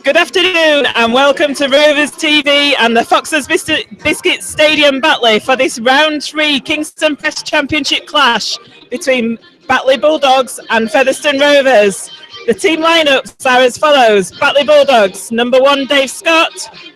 Good afternoon and welcome to Rovers TV and the Foxes Biscuit Stadium Batley for this round 3 Kingstone Press Championship clash between Batley Bulldogs and Featherstone Rovers. The team lineups are as follows: Batley Bulldogs, number 1 Dave Scott,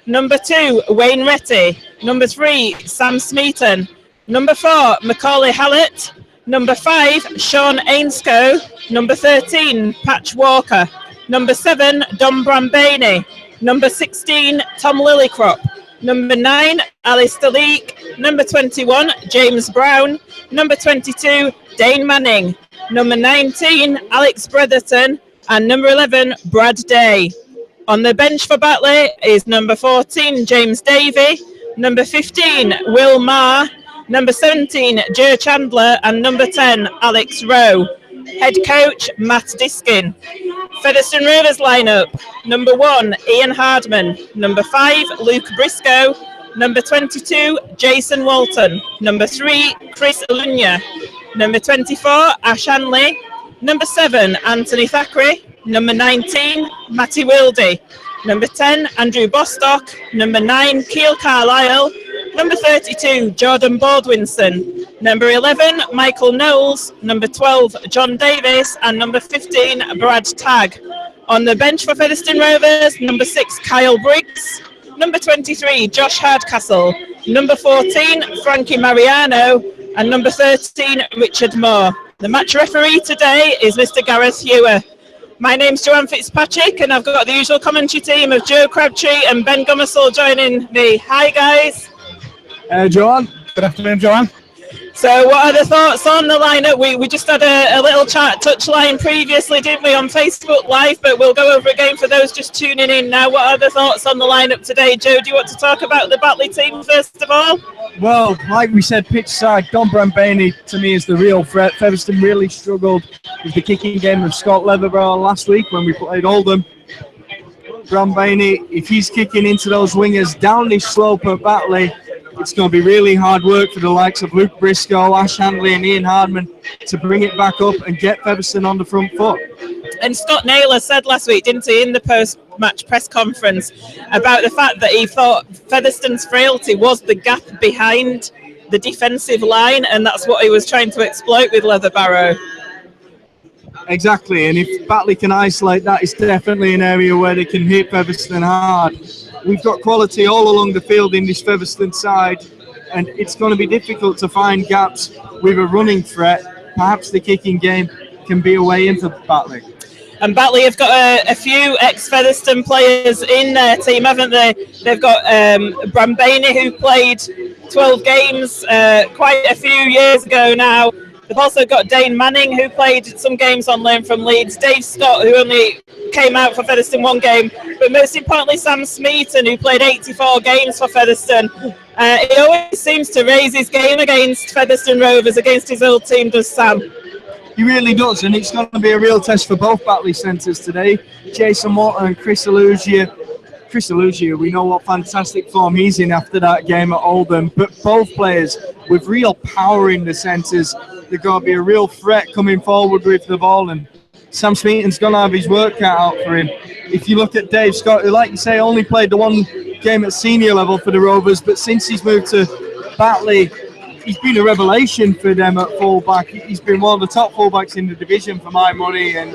number 2 Wayne Retty, number 3 Sam Smeaton, number 4 Macaulay Hallett, number 5 Sean Ainscoe, number 13 Patch Walker, number 7 Dom Brambani, number 16 Tom Lillycrop, number 9 Alistair Leake, number 21 James Brown, number 22 Dane Manning, number 19 Alex Bretherton, and number 11 Brad Day. On the bench for Batley is number 14 James Davey, number 15 Will Marr, number 17 Joe Chandler, and number 10 Alex Rowe. Head coach Matt Diskin. Featherstone Rovers lineup: number 1 Ian Hardman, number 5 Luke Briscoe, number 22 Jason Walton, number 3 Chris Lunya, number 24 Ash Hanley, number 7 Anthony Thackeray, number 19 Matty Wildy, number 10 Andrew Bostock, number 9 Keel Carlisle, number 32 Jordan Baldwinson, number 11 Michael Knowles, number 12 John Davis, and number 15 Brad Tagg. On the bench for Featherstone Rovers, number 6 Kyle Briggs, number 23 Josh Hardcastle, number 14 Frankie Mariano, and number 13 Richard Moore. The match referee today is Mr. Gareth Ewer. My name's Joanne Fitzpatrick, and I've got the usual commentary team of Joe Crabtree and Ben Gomersall joining me. Hi guys. Joanne. Good afternoon, Joanne. So what are the thoughts on the lineup? We just had a little chat touchline previously, didn't we, on Facebook Live, but we'll go over again for those just tuning in now. What are the thoughts on the lineup today? Joe, do you want to talk about the Batley team first of all? Well, like we said, pitch side, Dom Brambani to me is the real threat. Featherstone really struggled with the kicking game of Scott Leatherburn last week when we played Oldham. Brambani, if he's kicking into those wingers down this slope at Batley, it's going to be really hard work for the likes of Luke Briscoe, Ash Hanley and Ian Hardman to bring it back up and get Featherstone on the front foot. And Scott Naylor said last week, didn't he, in the post-match press conference about the fact that he thought Featherstone's frailty was the gap behind the defensive line, and that's what he was trying to exploit with Leatherbarrow. Exactly, and if Batley can isolate that, it's definitely an area where they can hit Featherstone hard. We've got quality all along the field in this Featherstone side, and it's going to be difficult to find gaps with a running threat. Perhaps the kicking game can be a way in for Batley. And Batley have got a few ex-Featherstone players in their team, haven't they? They've got Brambani, who played 12 games quite a few years ago now. They've also got Dane Manning, who played some games on loan from Leeds. Dave Scott, who only came out for Featherstone 1 game. But most importantly, Sam Smeaton, who played 84 games for Featherstone. He always seems to raise his game against Featherstone Rovers, against his old team, does Sam. He really does, and it's going to be a real test for both Batley centres today. Jason Walton and Chris Alugia, we know what fantastic form he's in after that game at Oldham. But both players with real power in the centres. They're going to be a real threat coming forward with the ball, and Sam Smeaton's going to have his work cut out for him. If you look at Dave Scott, who, like you say, only played the 1 game at senior level for the Rovers, but since he's moved to Batley, he's been a revelation for them at fullback. He's been one of the top fullbacks in the division for my money, and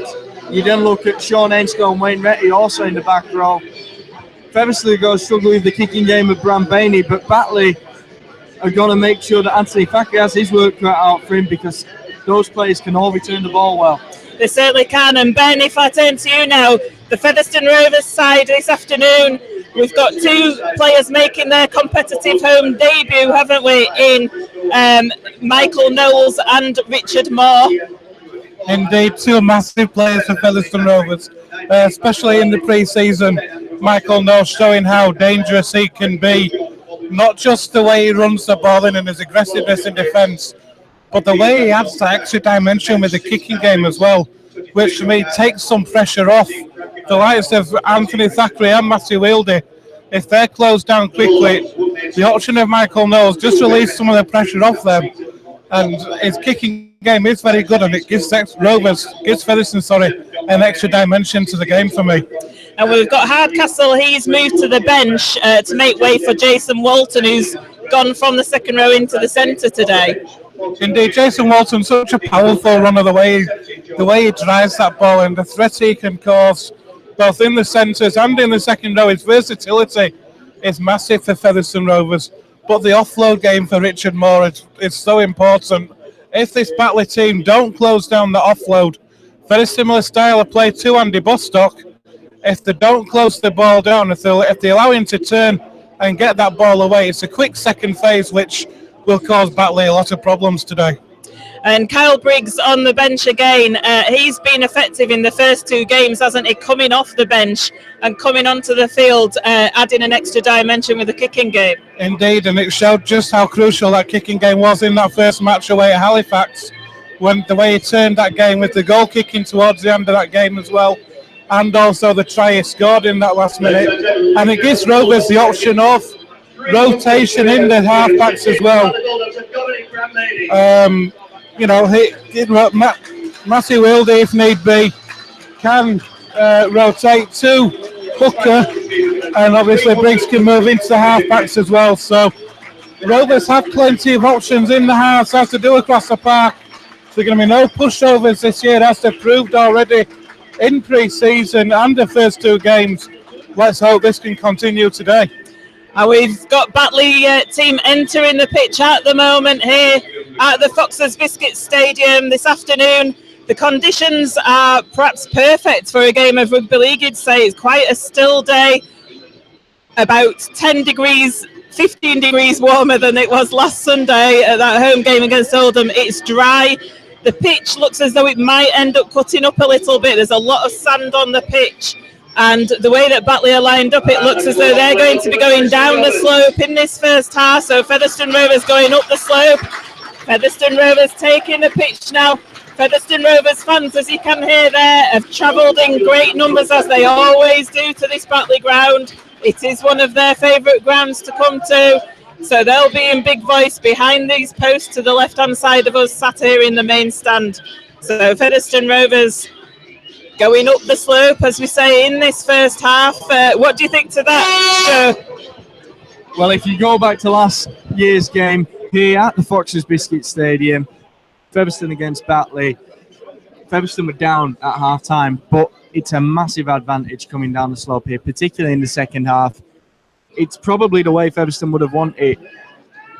you then look at Sean Ainscoe and Wayne Retty also in the back row. Featherstone are going to struggle with the kicking game of Brambani, but Batley are going to make sure that Anthony Thackeray has his work cut out for him, because those players can all return the ball well. They certainly can. And Ben, if I turn to you now, the Featherstone Rovers side this afternoon, we've got 2 players making their competitive home debut, haven't we, in Michael Knowles and Richard Moore. Indeed, 2 massive players for Featherstone Rovers, especially in the pre-season. Michael Knowles showing how dangerous he can be. Not just the way he runs the ball in and his aggressiveness in defence, but the way he adds that extra dimension with the kicking game as well, which for me takes some pressure off the likes of Anthony Thackeray and Matthew Wildy. If they're closed down quickly, the option of Michael Knowles just release some of the pressure off them, and his kicking game is very good, and it gives Featherstone an extra dimension to the game for me. And we've got Hardcastle. He's moved to the bench to make way for Jason Walton, who's gone from the second row into the centre today. Indeed, Jason Walton, such a powerful runner, the way he drives that ball and the threat he can cause both in the centres and in the second row. His versatility is massive for Featherstone Rovers, but the offload game for Richard Moore is so important. If this Batley team don't close down the offload, very similar style of play to Andy Bostock, if they don't close the ball down, if they allow him to turn and get that ball away, it's a quick second phase which will cause Batley a lot of problems today. And Kyle Briggs on the bench again. He's been effective in the first two games, hasn't he? Coming off the bench and coming onto the field, adding an extra dimension with the kicking game. Indeed, and it showed just how crucial that kicking game was in that first match away at Halifax, when the way he turned that game with the goal kicking towards the end of that game as well, and also the try he scored in that last minute. And it gives Rovers the option of rotation in the halfbacks as well. Matthew Wilde, if need be, can rotate to Hooker, and obviously Briggs can move into the halfbacks as well. So Rovers have plenty of options in the halves as to do across the park. So there are going to be no pushovers this year, as they've proved already in pre-season and the first two games. Let's hope this can continue today. And we've got Batley team entering the pitch at the moment here at the Foxes Biscuit Stadium this afternoon. The conditions are perhaps perfect for a game of rugby league, you'd say. It's quite a still day, about 10 degrees, 15 degrees warmer than it was last Sunday at that home game against Oldham. It's dry. The pitch looks as though it might end up cutting up a little bit. There's a lot of sand on the pitch. And the way that Batley are lined up, it looks as though they're going to be going down the slope in this first half. So Featherstone Rovers going up the slope. Featherstone Rovers taking the pitch now. Featherstone Rovers fans, as you can hear there, have travelled in great numbers, as they always do, to this Batley ground. It is one of their favourite grounds to come to. So they'll be in big voice behind these posts to the left-hand side of us, sat here in the main stand. So Featherstone Rovers going up the slope, as we say, in this first half. What do you think to that, Joe? Well, if you go back to last year's game here at the Foxes Biscuit Stadium, Featherstone against Batley, Featherstone were down at half-time, but it's a massive advantage coming down the slope here, particularly in the second half. It's probably the way Featherstone would have wanted it,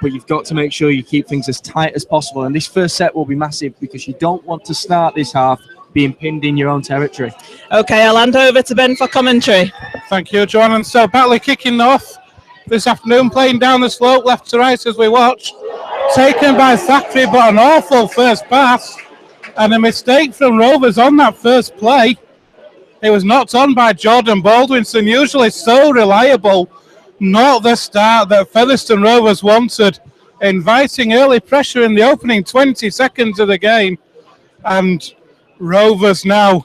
but you've got to make sure you keep things as tight as possible. And this first set will be massive because you don't want to start this half being pinned in your own territory. Okay, I'll hand over to Ben for commentary. Thank you, Joanne. And so Batley kicking off this afternoon, playing down the slope left to right as we watch. Taken by Thackeray, but an awful first pass. And a mistake from Rovers on that first play. It was knocked on by Jordan Baldwinson, usually so reliable. Not the start that Featherstone Rovers wanted. Inviting early pressure in the opening 20 seconds of the game. And Rovers now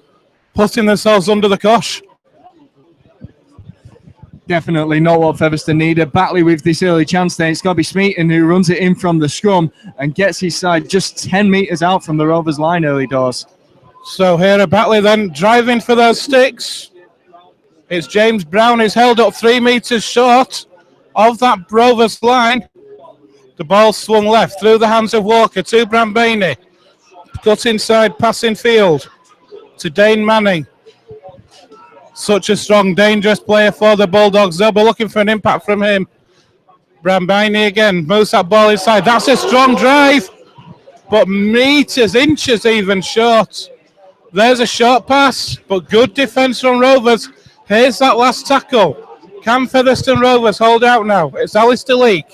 putting themselves under the cosh. Definitely not what Featherstone needed. Batley with this early chance there. It's got to be Smeaton who runs it in from the scrum and gets his side just 10 metres out from the Rovers line early doors. So here are Batley then driving for those sticks. It's James Brown who's held up 3 metres short of that Rovers line. The ball swung left through the hands of Walker to Brambini. Cut inside passing field to Dane Manning. Such a strong, dangerous player for the Bulldogs. They'll be looking for an impact from him. Brambini again moves that ball inside. That's a strong drive, but metres, inches even short. There's a short pass, but good defence from Rovers. Here's that last tackle. Can Featherstone Rovers hold out now? It's Alistair Leake.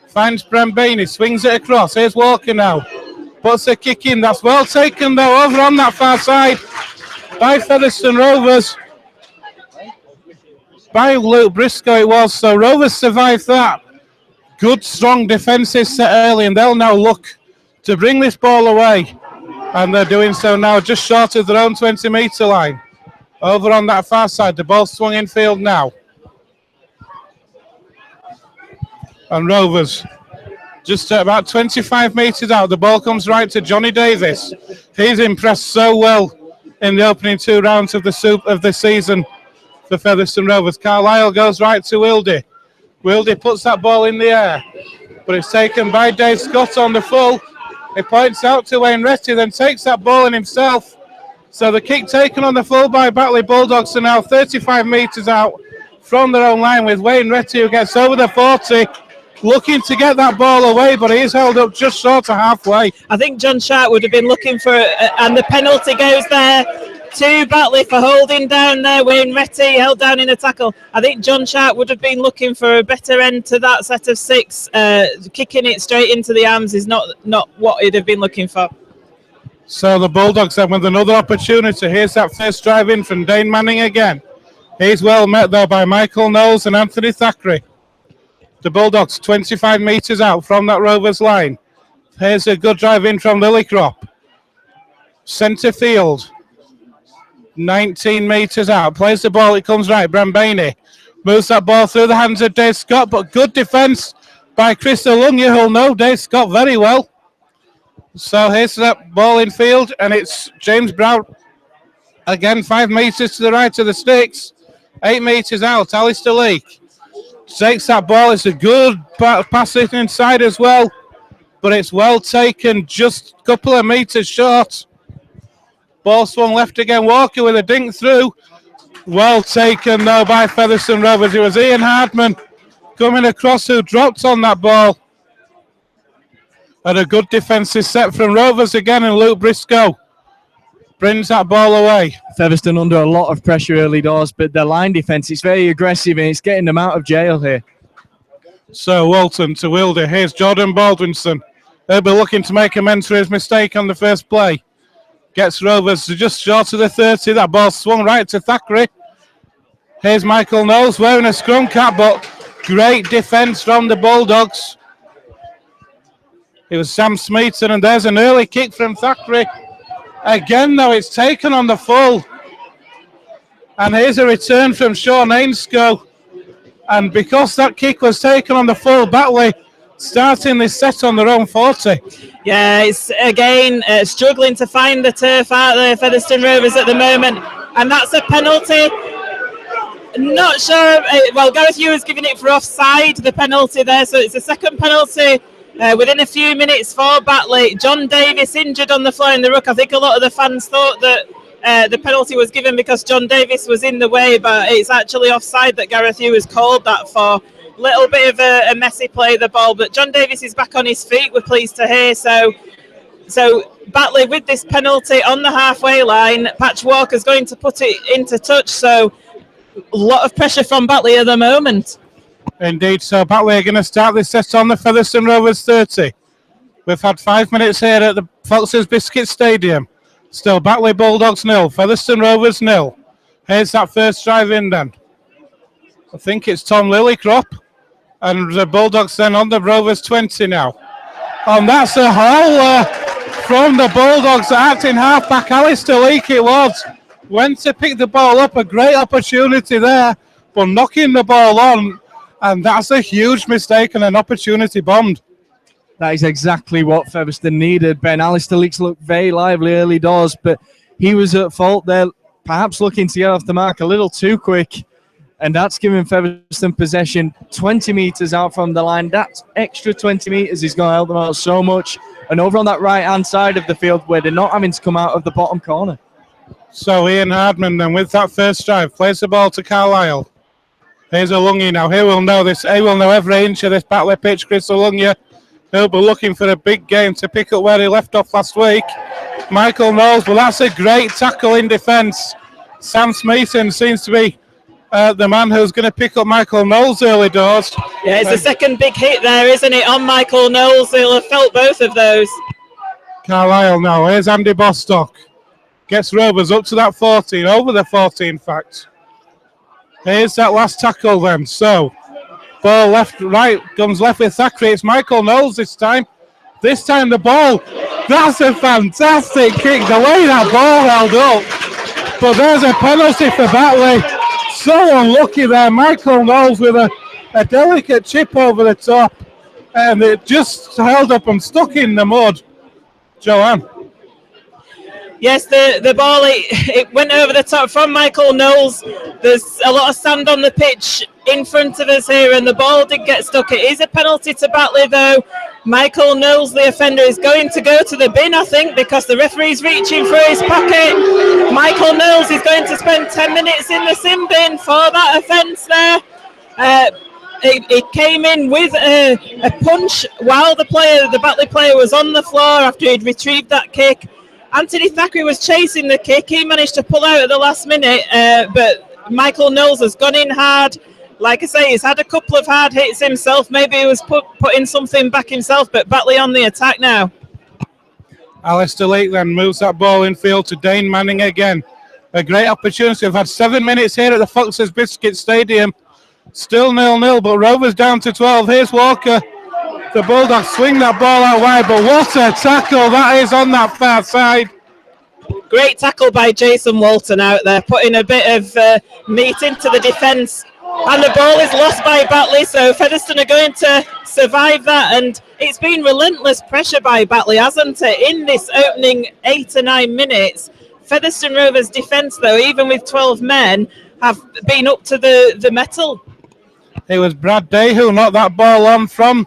Finds Brambini, swings it across. Here's Walker now. Puts a kick in. That's well taken, though, over on that far side by Featherstone Rovers. By Luke Briscoe it was. So Rovers survived that. Good, strong defensive set early, and they'll now look to bring this ball away. And they're doing so now just short of their own 20-metre line. Over on that far side, the ball swung in field now. And Rovers just about 25 metres out. The ball comes right to Johnny Davis. He's impressed so well in the opening 2 rounds of the season for Featherstone Rovers. Carlisle goes right to Wildy. Wildy puts that ball in the air, but it's taken by Dave Scott on the full. He points out to Wayne Retty, then takes that ball in himself. So the kick taken on the full by Batley Bulldogs are now 35 metres out from their own line, with Wayne Retty, who gets over the 40, looking to get that ball away, but he is held up just short of halfway. I think John Sharp would have been looking for, and the penalty goes there to Batley for holding down there. Wayne Retty held down in a tackle. I think John Sharp would have been looking for a better end to that set of 6. Kicking it straight into the arms is not what he'd have been looking for. So the Bulldogs have with another opportunity. Here's that first drive in from Dane Manning again. He's well met though by Michael Knowles and Anthony Thackeray. The Bulldogs 25 metres out from that Rovers line. Here's a good drive in from Lillycrop. Centre field. 19 metres out. Plays the ball. It comes right. Brambani moves that ball through the hands of Dave Scott, but good defence by Chris Alunga, who'll know Dave Scott very well. So here's that ball in field, and it's James Brown. Again, 5 metres to the right of the sticks. 8 metres out. Alistair Leake takes that ball. It's a good pass inside as well, but it's well taken, just a couple of metres short. Ball swung left again. Walker with a dink through. Well taken though by Featherstone Rovers. It was Ian Hardman coming across who dropped on that ball. And a good defensive set from Rovers again, and Luke Briscoe brings that ball away. Featherstone under a lot of pressure early doors, but their line defence is very aggressive and it's getting them out of jail here. So Walton to Wilder. Here's Jordan Baldwinson. They'll be looking to make amends for his mistake on the first play. Gets Rovers just short of the 30. That ball swung right to Thackeray. Here's Michael Knowles wearing a scrum cap, but great defence from the Bulldogs. It was Sam Smeaton, and there's an early kick from Thackeray. Again, though, it's taken on the full. And here's a return from Sean Ainscoe. And because that kick was taken on the full, Batley starting this set on their own 40. Yeah, it's again struggling to find the turf out there, Featherstone Rovers at the moment. And that's a penalty. Not sure. Well, Gareth Ewer's giving it for offside, the penalty there. So it's a second penalty within a few minutes for Batley. John Davis injured on the floor in the ruck. I think a lot of the fans thought that the penalty was given because John Davis was in the way, but it's actually offside that Gareth Ewer's called that for. Little bit of a messy play the ball, but John Davis is back on his feet, we're pleased to hear. So Batley with this penalty on the halfway line. Patch Walker's going to put it into touch, so a lot of pressure from Batley at the moment. Indeed, so Batley are going to start this set on the Featherstone Rovers 30. We've had 5 minutes here at the Foxes Biscuit Stadium. Still Batley Bulldogs 0, Featherstone Rovers 0. Here's that first drive in then. I think it's Tom Lillycrop. And the Bulldogs then on the Rovers 20 now. And that's a howler from the Bulldogs. Acting halfback Alistair Leake it was. Went to pick the ball up. A great opportunity there. But knocking the ball on. And that's a huge mistake and an opportunity bombed. That is exactly what Featherstone needed, Ben. Alistair Leake looked very lively early doors, but he was at fault there. Perhaps looking to get off the mark a little too quick. And that's giving Featherstone possession 20 metres out from the line. That extra 20 metres is going to help them out so much. And over on that right-hand side of the field where they're not having to come out of the bottom corner. So Ian Hardman then with that first drive plays the ball to Carlisle. Here's Alunga now. He will know this. He will know every inch of this Batley pitch. Chris Alunga. He'll be looking for a big game to pick up where he left off last week. Michael Knowles. Well, that's a great tackle in defence. Sam Smeaton seems to be the man who's going to pick up Michael Knowles early doors. Yeah, it's the second big hit there, isn't it, on Michael Knowles? He'll have felt both of those. Carlisle now. Here's Andy Bostock. Gets Rovers up to that 14, over the 14 in fact. Here's that last tackle then. So, ball left, right, comes left with Thackeray. It's Michael Knowles this time. This time the ball. That's a fantastic kick, the way that ball held up. But there's a penalty for Batley. So unlucky there. Michael Knowles with a delicate chip over the top. And it just held up and stuck in the mud. Joanne. Yes, the ball, it went over the top from Michael Knowles. There's a lot of sand on the pitch in front of us here, and the ball did get stuck. It is a penalty to Batley, though. Michael Knowles, the offender, is going to go to the bin, I think, because the referee's reaching for his pocket. Michael Knowles is going to spend 10 minutes in the sin bin for that offence there. It came in with a punch while the Batley player was on the floor after he'd retrieved that kick. Anthony Thackeray was chasing the kick. He managed to pull out at the last minute, but Michael Knowles has gone in hard. Like I say, he's had a couple of hard hits himself. Maybe he was putting something back himself, but Batley on the attack now. Alistair Lake then moves that ball in field to Dane Manning again. A great opportunity. We've had 7 minutes here at the Foxes Biscuit Stadium. Still 0-0, but Rovers down to 12. Here's Walker. The Bulldogs swing that ball out wide, but what a tackle that is on that far side. Great tackle by Jason Walton out there, putting a bit of meat into the defence. And the ball is lost by Batley, so Featherstone are going to survive that. And it's been relentless pressure by Batley, hasn't it, in this opening 8 or 9 minutes. Featherstone Rovers' defence, though, even with 12 men, have been up to the metal. It was Brad Day who knocked that ball on from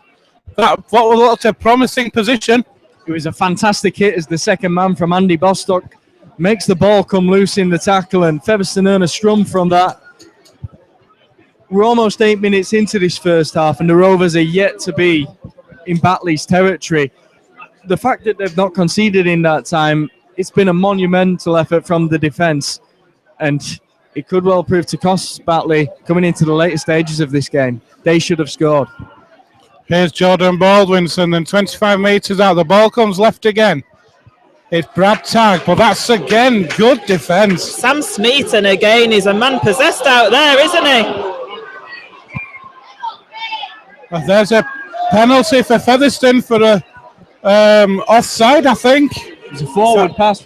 that what looked a promising position. It was a fantastic hit as the second man from Andy Bostock makes the ball come loose in the tackle, and Featherstone earn a scrum from that. We're almost 8 minutes into this first half, and the Rovers are yet to be in Batley's territory. The fact that they've not conceded in that time, it's been a monumental effort from the defence, and it could well prove to cost Batley coming into the later stages of this game. They should have scored. Here's Jordan Baldwinson, and 25 metres out. The ball comes left again. It's Brad Tagg, but that's again good defence. Sam Smeaton again is a man possessed out there, isn't he? There's a penalty for Featherstone for a offside, I think. It's a forward pass.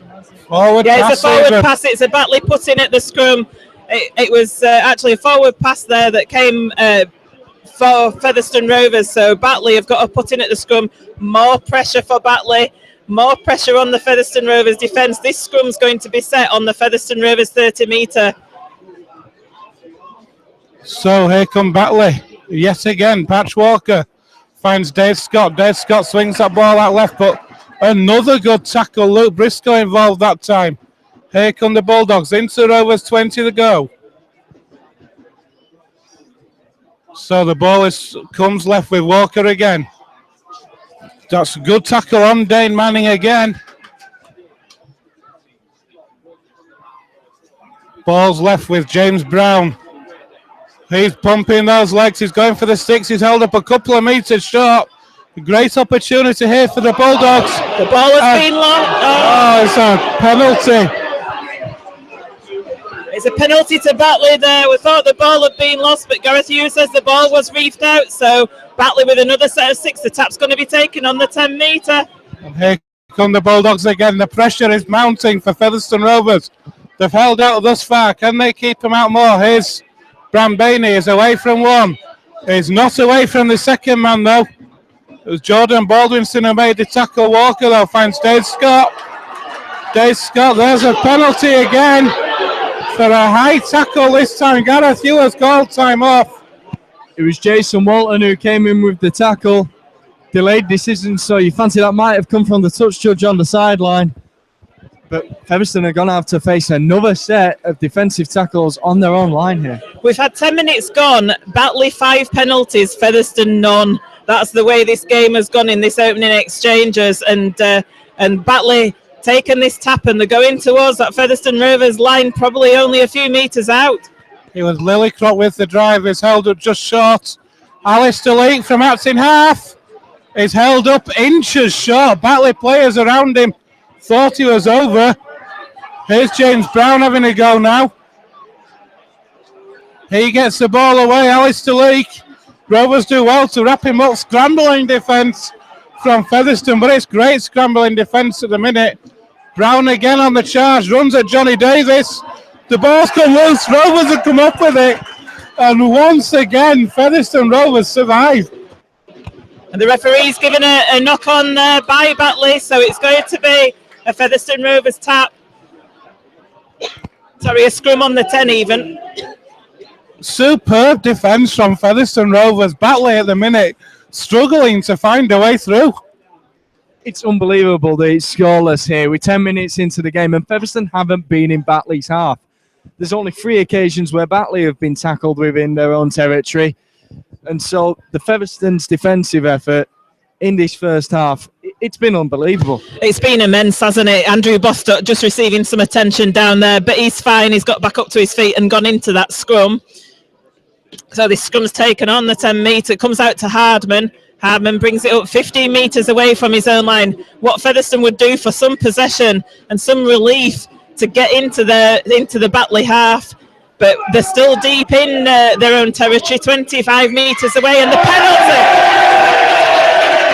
Forward pass. It's a forward pass. It's a Batley put in at the scrum. It was actually a forward pass there that came for Featherstone Rovers. So Batley have got to put in at the scrum. More pressure for Batley. More pressure on the Featherstone Rovers defence. This scrum's going to be set on the Featherstone Rovers 30-metre. So here come Batley. Yet again, Patch Walker finds Dave Scott. Dave Scott swings that ball out left, but another good tackle. Luke Briscoe involved that time. Here come the Bulldogs into Rovers 20 to go. So the ball comes left with Walker again. That's a good tackle on Dane Manning again. Ball's left with James Brown. He's pumping those legs. He's going for the sticks. He's held up a couple of metres short. A great opportunity here for the Bulldogs. The ball has been lost. Oh, it's a penalty. It's a penalty to Batley there. We thought the ball had been lost, but Gareth Hughes says the ball was reefed out. So Batley with another set of 6. The tap's going to be taken on the 10-metre. And here come the Bulldogs again. The pressure is mounting for Featherstone Rovers. They've held out thus far. Can they keep them out more? Here's Brambani is away from one. He's not away from the second man, though. It was Jordan Baldwinson who made the tackle. Walker, though, finds Dave Scott. Dave Scott, there's a penalty again for a high tackle this time. Gareth Hughes called time off. It was Jason Walton who came in with the tackle. Delayed decision, so you fancy that might have come from the touch judge on the sideline. But Featherstone are going to have to face another set of defensive tackles on their own line here. We've had 10 minutes gone. Batley 5 penalties, Featherstone none. That's the way this game has gone in this opening exchanges. And Batley taken this tap and they're going towards that Featherstone Rovers line, probably only a few metres out. It was Lillicrot with the drive. Is held up just short. Alistair Lake from out in half is held up inches short. Batley players around him thought he was over. Here's James Brown having a go now. He gets the ball away. Alistair Lake. Rovers do well to wrap him up. Scrambling defence from Featherstone, but it's great scrambling defence at the minute. Brown again on the charge. Runs at Johnny Davis. The ball's come loose. Rovers have come up with it. And once again, Featherstone Rovers survive. And the referee's given a knock on by Batley, so it's going to be A Featherstone Rovers tap. Sorry, a scrum on the 10 even. Superb defence from Featherstone Rovers. Batley at the minute struggling to find a way through. It's unbelievable that it's scoreless here. We're 10 minutes into the game and Featherstone haven't been in Batley's half. There's only 3 occasions where Batley have been tackled within their own territory. And so the Featherstone's defensive effort in this first half, it's been unbelievable. It's been immense, hasn't it? Andrew Bostock just receiving some attention down there, but he's fine. He's got back up to his feet and gone into that scrum. So this scrum's taken on the 10 metre, comes out to Hardman. Hardman brings it up 15 metres away from his own line. What Featherstone would do for some possession and some relief to get into the Batley half. But they're still deep in their own territory, 25 metres away, and the penalty!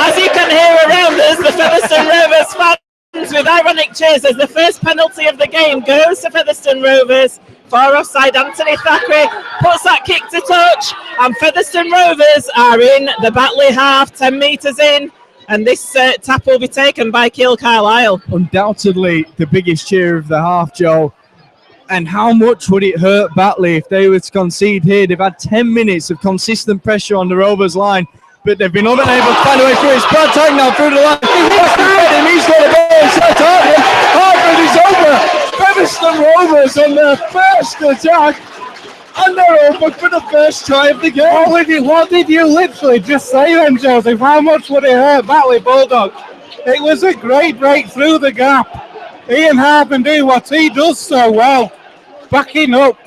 As you can hear around us, the Featherstone Rovers fans with ironic cheers as the first penalty of the game goes to Featherstone Rovers. Far offside, Anthony Thackeray puts that kick to touch, and Featherstone Rovers are in the Batley half, 10 metres in, and this tap will be taken by Keele Carlisle. Undoubtedly the biggest cheer of the half, Joe. And how much would it hurt Batley if they were to concede here? They've had 10 minutes of consistent pressure on the Rovers line, but they've been unable to find a way through. It's Crabtree now through the line. He's got a ball inside Hartford is over. Featherstone Rovers on their first attack, and they're over for the first try of the game. What did you literally just say then, Joseph? How much would it hurt Batley Bulldogs? It was a great break through the gap. Ian Hardman doing what he does so well, backing up.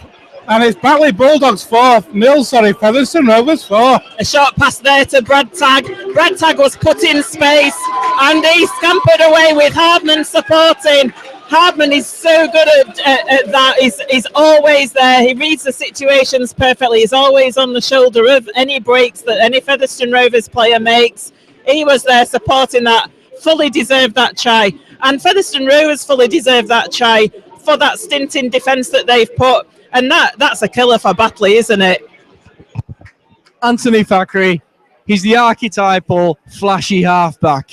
And it's Batley Bulldogs 4-0, Featherstone Rovers 4. A short pass there to Brad Tagg. Brad Tagg was put in space and he scampered away with Hardman supporting. Hardman is so good at that. He's always there. He reads the situations perfectly. He's always on the shoulder of any breaks that any Featherstone Rovers player makes. He was there supporting that. Fully deserved that try. And Featherstone Rovers fully deserved that try for that stint in defence that they've put. And that's a killer for Batley, isn't it? Anthony Thackeray, he's the archetypal flashy halfback.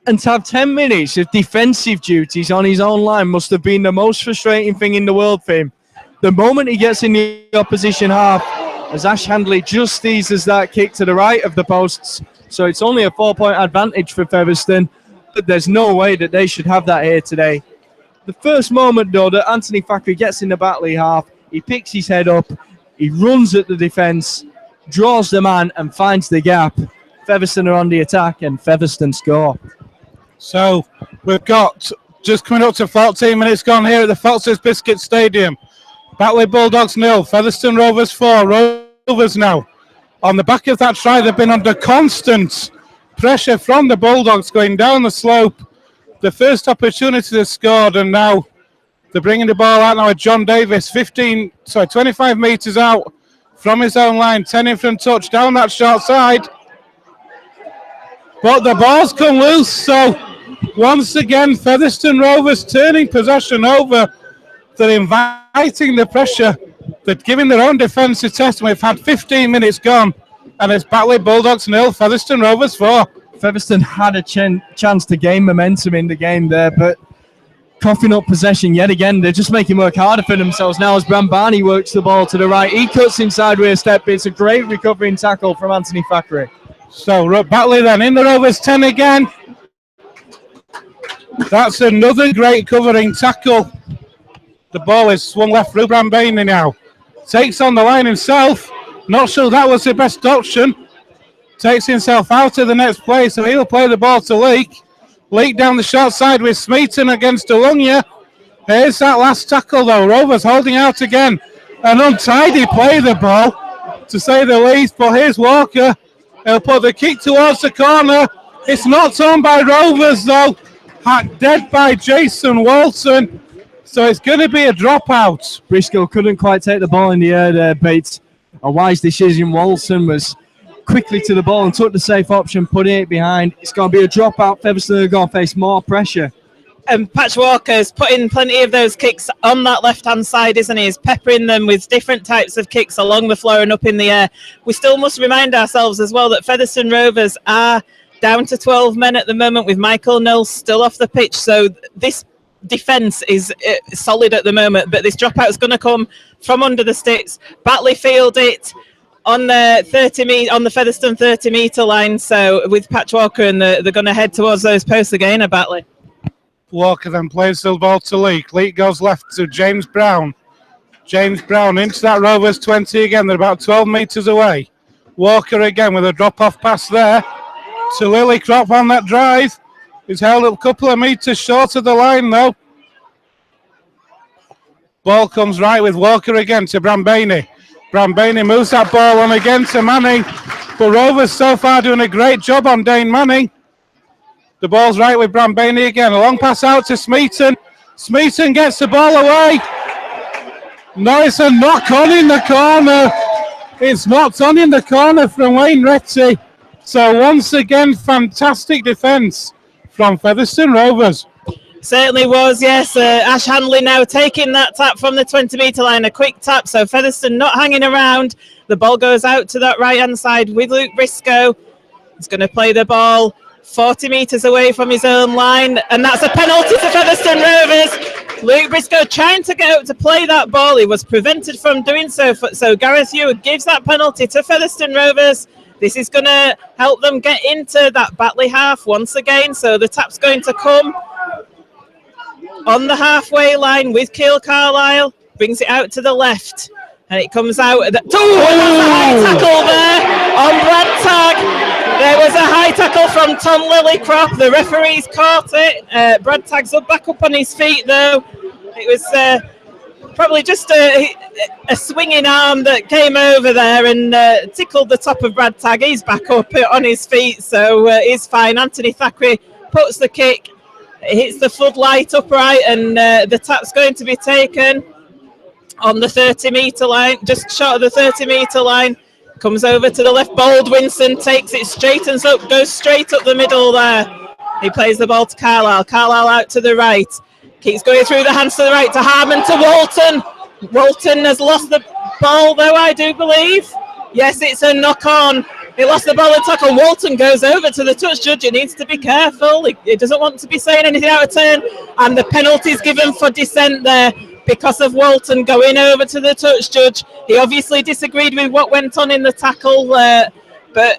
And to have 10 minutes of defensive duties on his own line must have been the most frustrating thing in the world for him. The moment he gets in the opposition half, as Ash Handley just eases that kick to the right of the posts, so it's only a 4-point advantage for Featherstone, but there's no way that they should have that here today. The first moment, though, that Anthony Thackeray gets in the Batley half, he picks his head up, he runs at the defence, draws the man and finds the gap. Featherstone are on the attack and Featherstone score. So we've got just coming up to 14 minutes gone here at the Foxe's Biscuit Stadium. Batley Bulldogs 0, Featherstone Rovers 4. Rovers now. On the back of that try, they've been under constant pressure from the Bulldogs going down the slope. The first opportunity they scored, and now they're bringing the ball out now with John Davis, 25 metres out from his own line, 10 in from touch, down that short side. But the ball's come loose, so once again, Featherstone Rovers turning possession over. They're inviting the pressure. They're giving their own defensive test, and we've had 15 minutes gone, and it's Batley Bulldogs 0, Featherstone Rovers 4. Featherstone had a chance to gain momentum in the game there, but coughing up possession yet again. They're just making work harder for themselves now as Brambani works the ball to the right. He cuts inside with a step. It's a great recovering tackle from Anthony Thackeray. So Batley then in the Rovers 10 again. That's another great covering tackle. The ball is swung left through Brambani now. Takes on the line himself. Not sure that was the best option. Takes himself out of the next play, so he'll play the ball to Leake. Leake down the short side with Smeaton against Alunga. Here's that last tackle though. Rovers holding out again. An untidy play the ball, to say the least, but here's Walker. He'll put the kick towards the corner. It's knocked on by Rovers though. Hacked dead by Jason Walton. So it's going to be a dropout. Briscoe couldn't quite take the ball in the air there, Bates. A wise decision. Walton was quickly to the ball and took the safe option, putting it behind. It's going to be a dropout. Featherstone are going to face more pressure. And Patch Walker's putting plenty of those kicks on that left-hand side, isn't he? He's peppering them with different types of kicks along the floor and up in the air. We still must remind ourselves as well that Featherstone Rovers are down to 12 men at the moment with Michael Knowles still off the pitch. So this defence is solid at the moment, but this dropout is going to come from under the sticks. Batley field it on the on the Featherstone 30-metre line. So with Patch Walker, and they're going to head towards those posts again at Batley. Walker then plays the ball to Leek. Leek goes left to James Brown. James Brown into that Rovers 20 again. They're about 12 metres away. Walker again with a drop-off pass there to Lillycrop on that drive. He's held up a couple of metres short of the line though. Ball comes right with Walker again to Brambaney. Brambaney moves that ball on again to Manning. But Rovers so far doing a great job on Dane Manning. The ball's right with Brambaney again. A long pass out to Smeaton. Smeaton gets the ball away. No, it's a knock on in the corner. It's knocked on in the corner from Wayne Retty. So once again, fantastic defence from Featherstone Rovers. Certainly was, yes. Ash Hanley now taking that tap from the 20-metre line, a quick tap. So Featherstone not hanging around. The ball goes out to that right-hand side with Luke Briscoe. He's going to play the ball 40 metres away from his own line, and that's a penalty to Featherstone Rovers. Luke Briscoe trying to get out to play that ball. He was prevented from doing so. So Gareth Hewitt gives that penalty to Featherstone Rovers. This is going to help them get into that Batley half once again. So the tap's going to come on the halfway line with Keele Carlisle. Brings it out to the left. And it comes out. That's a high tackle there on Brad Tagg. There was a high tackle from Tom Lillycrop. The referees caught it. Brad Tagg's back up on his feet, though. It was probably just a swinging arm that came over there and tickled the top of Brad Tagg. He's back up on his feet, so he's fine. Anthony Thackeray puts the kick. It hits the floodlight upright, and the tap's going to be taken on the 30-metre line, just short of the 30-metre line. Comes over to the left. Baldwinson takes it, straightens up, goes straight up the middle there. He plays the ball to Carlisle. Carlisle out to the right. Keeps going through the hands to the right to Harmon, to Walton. Walton has lost the ball, though, I do believe. Yes, it's a knock-on. He lost the ball and tackle. Walton goes over to the touch judge. He needs to be careful. He doesn't want to be saying anything out of turn. And the penalty is given for dissent there because of Walton going over to the touch judge. He obviously disagreed with what went on in the tackle, but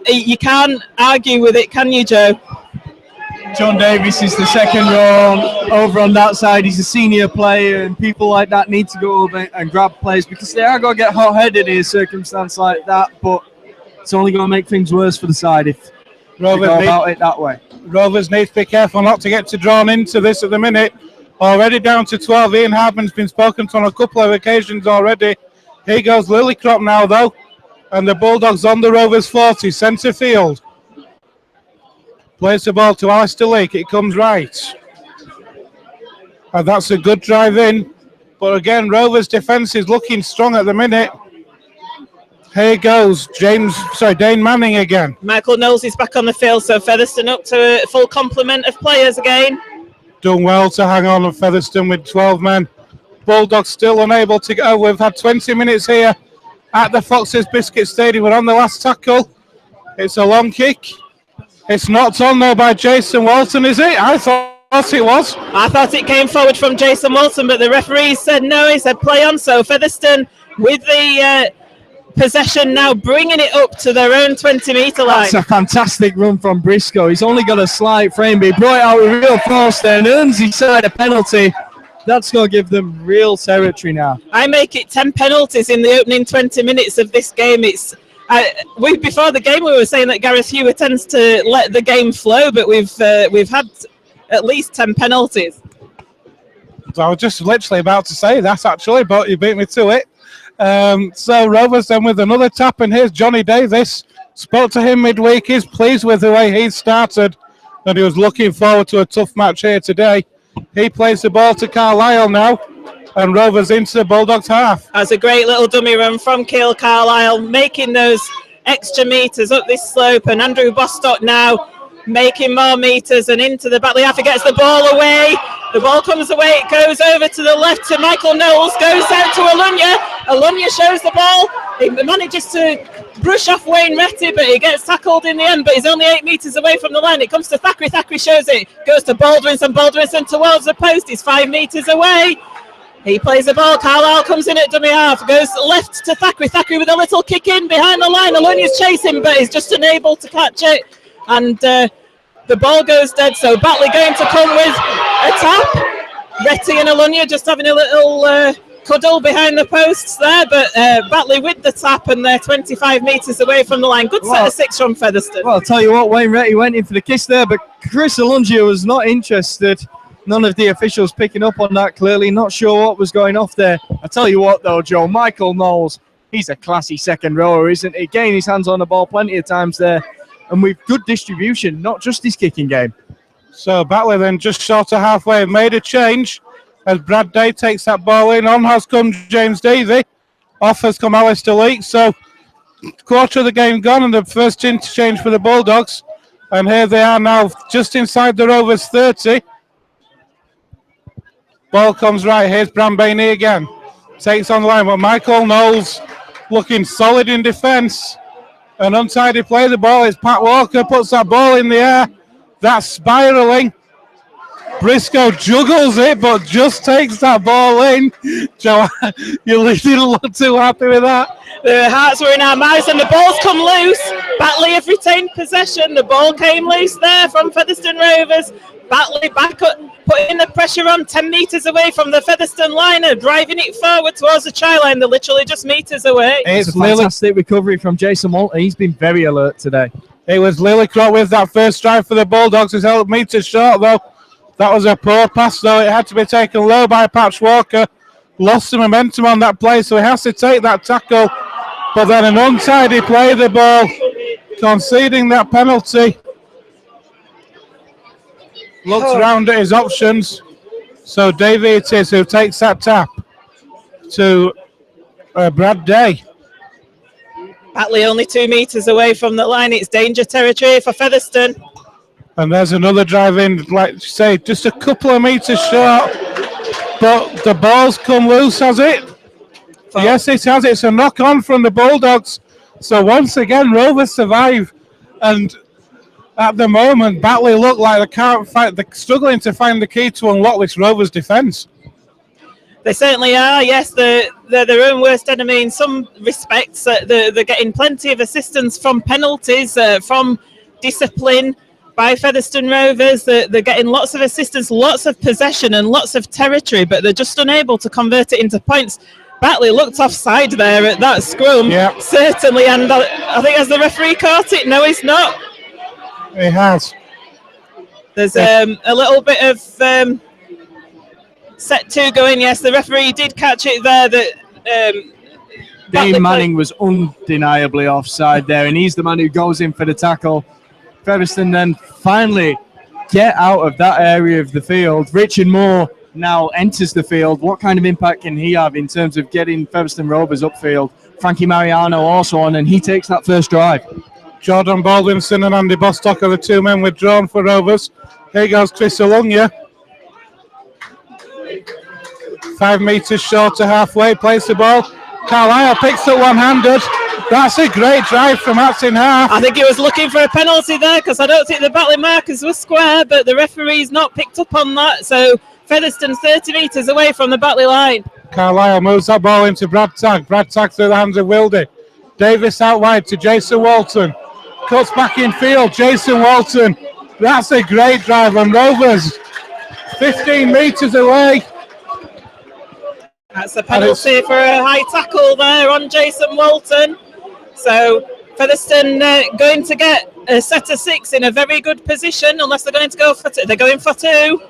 you can't argue with it, can you, Joe? John Davis is the second row over on that side. He's a senior player, and people like that need to go over and grab players because they are going to get hot-headed in a circumstance like that, but it's only going to make things worse for the side if they go about it that way. Rovers need to be careful not to get too drawn into this at the minute. Already down to 12. Ian Hardman's been spoken to on a couple of occasions already. Here goes Lillycrop now, though. And the Bulldogs on the Rovers 40, centre field. Plays the ball to Alistair Leek. It comes right. And that's a good drive in. But again, Rovers' defence is looking strong at the minute. Here goes Dane Manning again. Michael Knowles is back on the field, so Featherstone up to a full complement of players again. Done well to hang on at Featherstone with 12 men. Bulldogs still unable to go. We've had 20 minutes here at the Foxes Biscuit Stadium. We're on the last tackle. It's a long kick. It's knocked on though by Jason Walton, is it? I thought it was. I thought it came forward from Jason Walton, but the referee said no. He said play on. So Featherstone with the possession now, bringing it up to their own 20-metre line. That's a fantastic run from Briscoe. He's only got a slight frame, but he brought it out with real force there and earns his side a penalty. That's going to give them real territory now. I make it 10 penalties in the opening 20 minutes of this game. Before the game we were saying that Gareth Hewitt tends to let the game flow, but we've had at least 10 penalties. So I was just literally about to say that actually, but you beat me to it. So Rovers then with another tap, and here's Johnny Davis. Spoke to him midweek. He's pleased with the way he started, and he was looking forward to a tough match here today. He plays the ball to Carlisle now, and Rovers into the Bulldogs half. That's a great little dummy run from Keele Carlisle, making those extra metres up this slope, and Andrew Bostock now making more metres and into the Batley half. He gets the ball away. The ball comes away. It goes over to the left to Michael Knowles. Goes out to Alunya. Alunya shows the ball. He manages to brush off Wayne Retty, but he gets tackled in the end, but he's only 8 metres away from the line. It comes to Thackeray. Thackeray shows it. Goes to Baldwinson. Baldwinson towards the post. He's 5 metres away. He plays the ball. Carlisle comes in at dummy half. Goes left to Thackeray. Thackeray with a little kick in behind the line. Alunya's chasing, but he's just unable to catch it. And the ball goes dead. So Batley going to come with a tap. Retty and Alunya just having a little cuddle behind the posts there. But Batley with the tap, and they're 25 metres away from the line. Good set of 6 from Featherstone. Well, I'll tell you what, Wayne Retty went in for the kiss there, but Chris Alunya was not interested. None of the officials picking up on that clearly. Not sure what was going off there. I tell you what, though, Joe, Michael Knowles, he's a classy second rower, isn't he? Getting his hands on the ball plenty of times there. And with good distribution, not just his kicking game. So Batley then just short of halfway have made a change as Brad Day takes that ball in. On has come James Davey. Off has come Alistair Leake. So quarter of the game gone and the first interchange for the Bulldogs. And here they are now just inside the Rovers 30. Ball comes right. Here's Brambaini again. Takes on the line. But Michael Knowles looking solid in defence. An untidy play. The ball is Pat Walker. Puts that ball in the air. That's spiralling. Briscoe juggles it, but just takes that ball in. Joanne, you didn't look too happy with that. The hearts were in our mouths, and the ball's come loose. Batley have retained possession. The ball came loose there from Featherstone Rovers. Batley back up, putting the pressure on 10 metres away from the Featherstone liner, driving it forward towards the try line. They're literally just metres away. It's a fantastic recovery from Jason Walton. He's been very alert today. It was Lillicrott with that first drive for the Bulldogs. It's held metres short, though. That was a poor pass, though. It had to be taken low by Patch Walker. Lost the momentum on that play, so he has to take that tackle. But then an untidy play, the ball, conceding that penalty. Looks around at his options. So Davey it is who takes that tap to Brad Day. Batley only 2 metres away from the line. It's danger territory for Featherstone. And there's another drive in, like you say, just a couple of metres short. But the ball's come loose, has it? Yes, it has. It's a knock-on from the Bulldogs. So once again, Rovers survive. And at the moment, Batley look like they can't fight. They're struggling to find the key to unlock this Rovers defence. They certainly are. Yes, they're their own worst enemy in some respects. They're getting plenty of assistance from penalties, from discipline by Featherstone Rovers. They're getting lots of assistance, lots of possession and lots of territory, but they're just unable to convert it into points. Batley looked offside there at that scrum, certainly, and I think has the referee caught it? No, he's not. He has. There's a little bit of set 2 going. Yes, the referee did catch it there. That Dean Manning was undeniably offside there, and he's the man who goes in for the tackle. Featherstone then finally get out of that area of the field. Richard Moore now enters the field. What kind of impact can he have in terms of getting Featherstone Rovers upfield? Frankie Mariano also on, and he takes that first drive. Jordan Baldwinson and Andy Bostock are the 2 men withdrawn for Rovers. Here goes Chris Alunya. 5 metres short to halfway, plays the ball. Carlisle picks it one-handed. That's a great drive from Atson half. I think he was looking for a penalty there because I don't think the Batley markers were square, but the referee's not picked up on that. So Featherstone 30 metres away from the Batley line. Carlisle moves that ball into Brad Tagg. Brad Tagg through the hands of Wildy. Davis out wide to Jason Walton. Cuts back in field. Jason Walton. That's a great drive on Rovers. 15 metres away. That's a penalty for a high tackle there on Jason Walton. So Featherstone going to get a set of 6 in a very good position, unless they're going to go for 2. They're going for 2.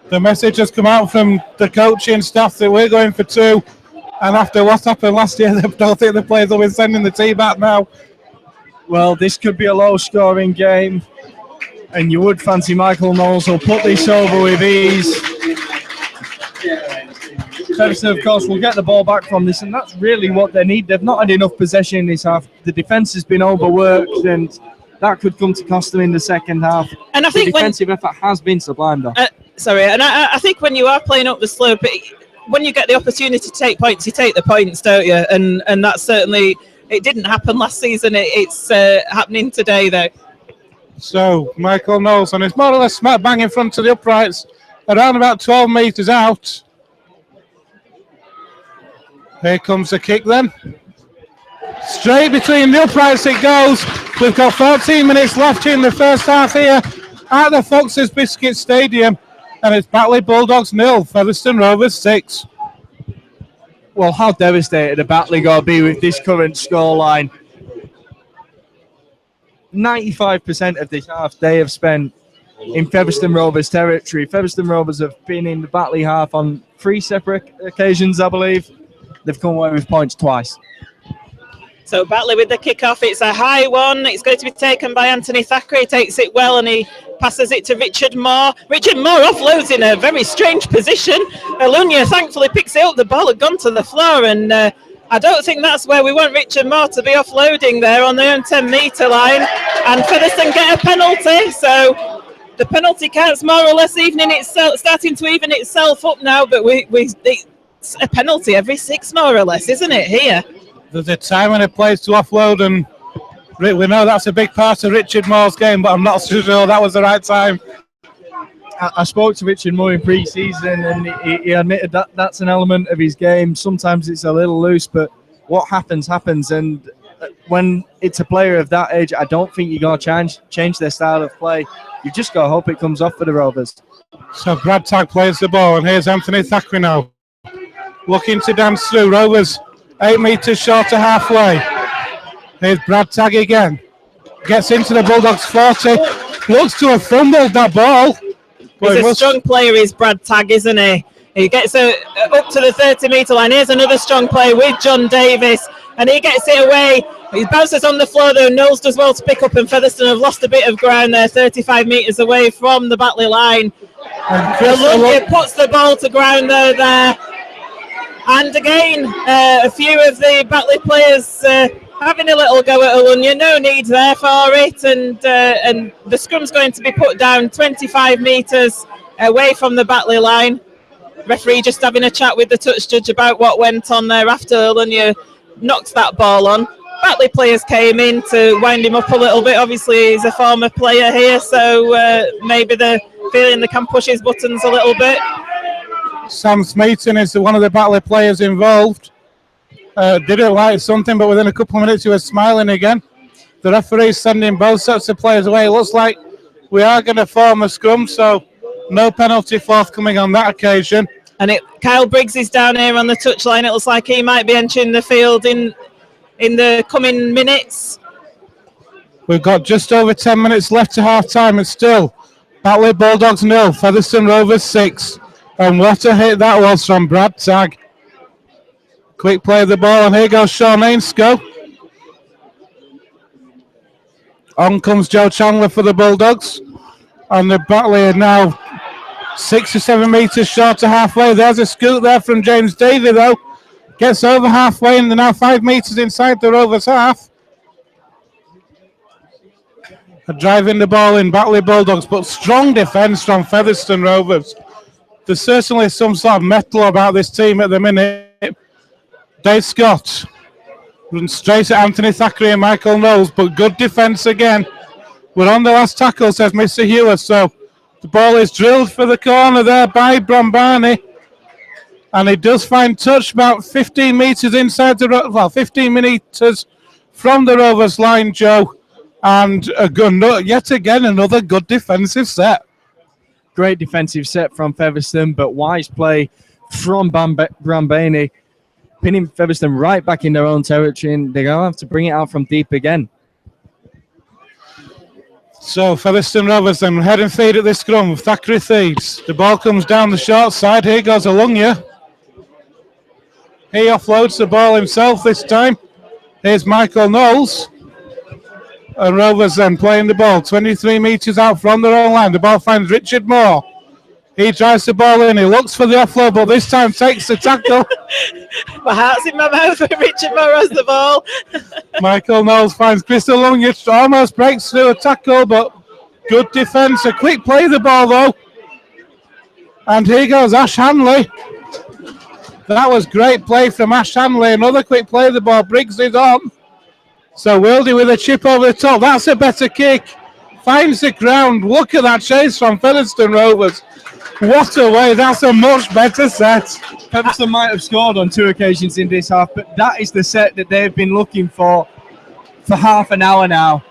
The message has come out from the coaching staff that we're going for 2. And after what happened last year, I don't think the players will be sending the team back now. Well, this could be a low-scoring game, and you would fancy Michael Knowles will put this over with ease. Featherstone, of course, will get the ball back from this, and that's really what they need. They've not had enough possession in this half. The defence has been overworked, and that could come to cost them in the second half. And I think the defensive effort has been sublime, though. And I think when you are playing up the slope, when you get the opportunity to take points, you take the points, don't you? And that's certainly, it didn't happen last season. It's happening today, though. So Michael Knowles, and it's more or less smack bang in front of the uprights, around about 12 metres out. Here comes the kick then. Straight between the uprights it goes. We've got 14 minutes left in the first half here at the Foxes Biscuit Stadium. And it's Batley Bulldogs 0, Featherstone Rovers 6. Well, how devastated are Batley going to be with this current scoreline? 95% of this half they have spent in Featherstone Rovers territory. Featherstone Rovers have been in the Batley half on 3 separate occasions, I believe. They've come away with points twice. So Batley with the kick-off. It's a high one. It's going to be taken by Anthony Thacker. He takes it well and he passes it to Richard Moore. Richard Moore offloads in a very strange position. Alunya thankfully picks it up. The ball had gone to the floor, and I don't think that's where we want Richard Moore to be offloading there on their own 10-metre line. And Featherstone get a penalty. So the penalty counts more or less starting to even itself up now. But it's a penalty every 6 more or less, isn't it, here? There's a time and a place to offload, and we know that's a big part of Richard Moore's game, but I'm not so sure that was the right time. I spoke to Richard Moore in pre-season, and he admitted that that's an element of his game. Sometimes it's a little loose, but what happens. And when it's a player of that age, I don't think you're going to change their style of play. You've just got to hope it comes off for the Rovers. So Brad Tagg plays the ball, and here's Anthony Thacker now. Looking to dance through. Rovers 8 metres short of halfway. Here's Brad Tagg again. Gets into the Bulldogs 40. Looks to have fumbled that ball. He's a strong player, is Brad Tagg, isn't he? He gets up to the 30-metre line. Here's another strong player with John Davis. And he gets it away. He bounces on the floor, though. Knowles does well to pick up, and Featherstone have lost a bit of ground there, 35 metres away from the Batley line. And puts the ball to ground there. And again, a few of the Batley players having a little go at Alunya. No need there for it. And the scrum's going to be put down 25 metres away from the Batley line. Referee just having a chat with the touch judge about what went on there after Alunya knocked that ball on. Batley players came in to wind him up a little bit. Obviously, he's a former player here, so maybe they're feeling they can push his buttons a little bit. Sam Smeaton is one of the Batley players involved. Didn't like something, but within a couple of minutes he was smiling again. The referee's sending both sets of players away. It looks like we are going to form a scrum, so no penalty forthcoming on that occasion. And Kyle Briggs is down here on the touchline. It looks like he might be entering the field in the coming minutes. We've got just over 10 minutes left to half-time. It's still Batley Bulldogs 0, Featherstone Rovers 6. And what a hit that was from Brad Tagg. Quick play of the ball, and here goes Sean Ainscoe. On comes Joe Chandler for the Bulldogs. And the Batley are now 6 or 7 metres short of halfway. There's a scoot there from James Davey, though. Gets over halfway, and they're now 5 metres inside the Rovers half. Driving the ball in Batley Bulldogs, but strong defence from Featherstone Rovers. There's certainly some sort of mettle about this team at the minute. Dave Scott runs straight at Anthony Thackeray and Michael Knowles, but good defence again. We're on the last tackle, says Mr. Hewer, so the ball is drilled for the corner there by Brambani. And he does find touch about 15 metres inside 15 metres from the Rovers line, Joe. And yet again, another good defensive set. Great defensive set from Featherstone, but wise play from Brambani, pinning Featherstone right back in their own territory, and they're going to have to bring it out from deep again. So Featherstone Rovers then head and feed at this scrum with Thackeray feeds. The ball comes down the short side. Here goes Alunya. He offloads the ball himself this time. Here's Michael Knowles. And Rovers then playing the ball 23 metres out from their own line. The ball finds Richard Moore. He drives the ball in. He looks for the offload, but this time takes the tackle. My heart's in my mouth when Richard Moore has the ball. Michael Knowles finds Chris Alunya. Almost breaks through a tackle, but good defence. A quick play of the ball, though. And here goes Ash Hanley. That was great play from Ash Hanley. Another quick play of the ball. Briggs is on. So Wildy with a chip over the top. That's a better kick. Finds the ground. Look at that chase from Featherstone Rovers. What a way. That's a much better set. Featherstone might have scored on 2 occasions in this half, but that is the set that they've been looking for half an hour now.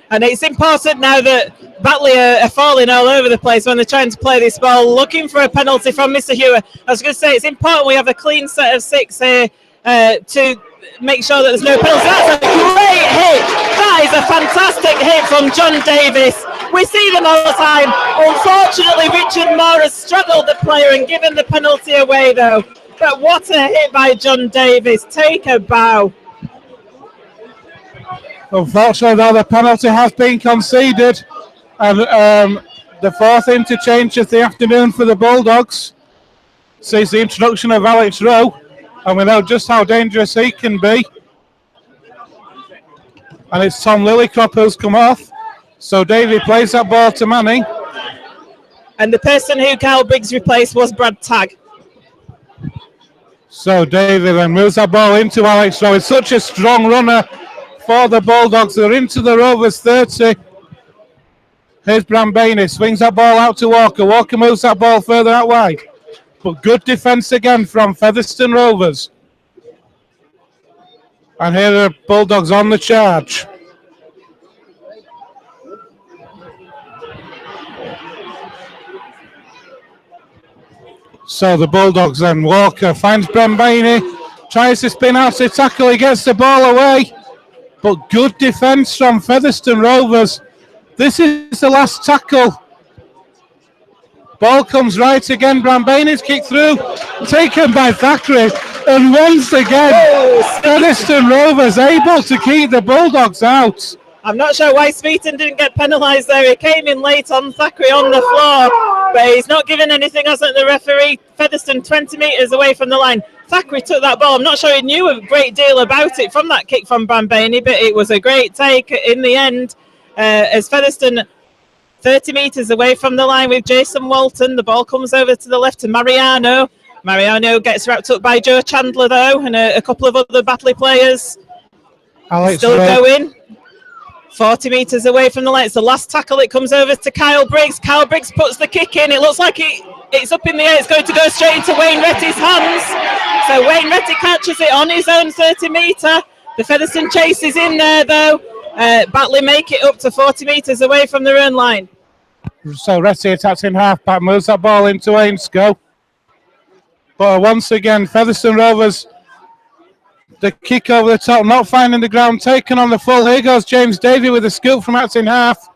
And it's important now that Batley are falling all over the place when they're trying to play this ball, looking for a penalty from Mr. Hewer. I was going to say, it's important we have a clean set of 6 here to make sure that there's no penalty. That's a great hit. That is a fantastic hit from John Davis. We see them all the time. Unfortunately, Richard Moore has struggled the player and given the penalty away, though. But what a hit by John Davis. Take a bow. Unfortunately, though, the penalty has been conceded. And the 4th interchange of the afternoon for the Bulldogs sees the introduction of Alex Rowe. And we know just how dangerous he can be. And it's Tom Lillycrop who's come off. So Davey plays that ball to Manning. And the person who Kyle Briggs replaced was Brad Tagg. So Davey then moves that ball into Alex Rowe. It's such a strong runner for the Bulldogs. They're into the Rovers 30. Here's Brambaini. Swings that ball out to Walker. Walker moves that ball further out wide. But good defence again from Featherstone Rovers. And here are the Bulldogs on the charge. So the Bulldogs then. Walker finds Brambaini. Tries to spin out to tackle. He gets the ball away. But good defence from Featherstone Rovers. This is the last tackle. Ball comes right again. Brambaini's kicked through. Taken by Thackeray. And once again, Featherstone Rovers able to keep the Bulldogs out. I'm not sure why Smeaton didn't get penalised there. He came in late on Thackeray on the floor. But he's not given anything, hasn't the referee? Featherstone 20 metres away from the line. Thackeray took that ball. I'm not sure he knew a great deal about it from that kick from Brambaini, but it was a great take in the end. As Featherstone 30 metres away from the line with Jason Walton. The ball comes over to the left to Mariano. Mariano gets wrapped up by Joe Chandler, though, and a couple of other Batley players. Alex still going. 40 metres away from the line. It's the last tackle. It comes over to Kyle Briggs. Kyle Briggs puts the kick in. It looks like it's up in the air. It's going to go straight into Wayne Retty's hands. So Wayne Retty catches it on his own 30 metre. The Featherstone chase is in there, though. Batley make it up to 40 metres away from their own line. So Retty attacks in half-back, moves that ball into Ainscough. But once again, Featherstone Rovers, the kick over the top, not finding the ground, taken on the full. Here goes James Davey with a scoop from out in half.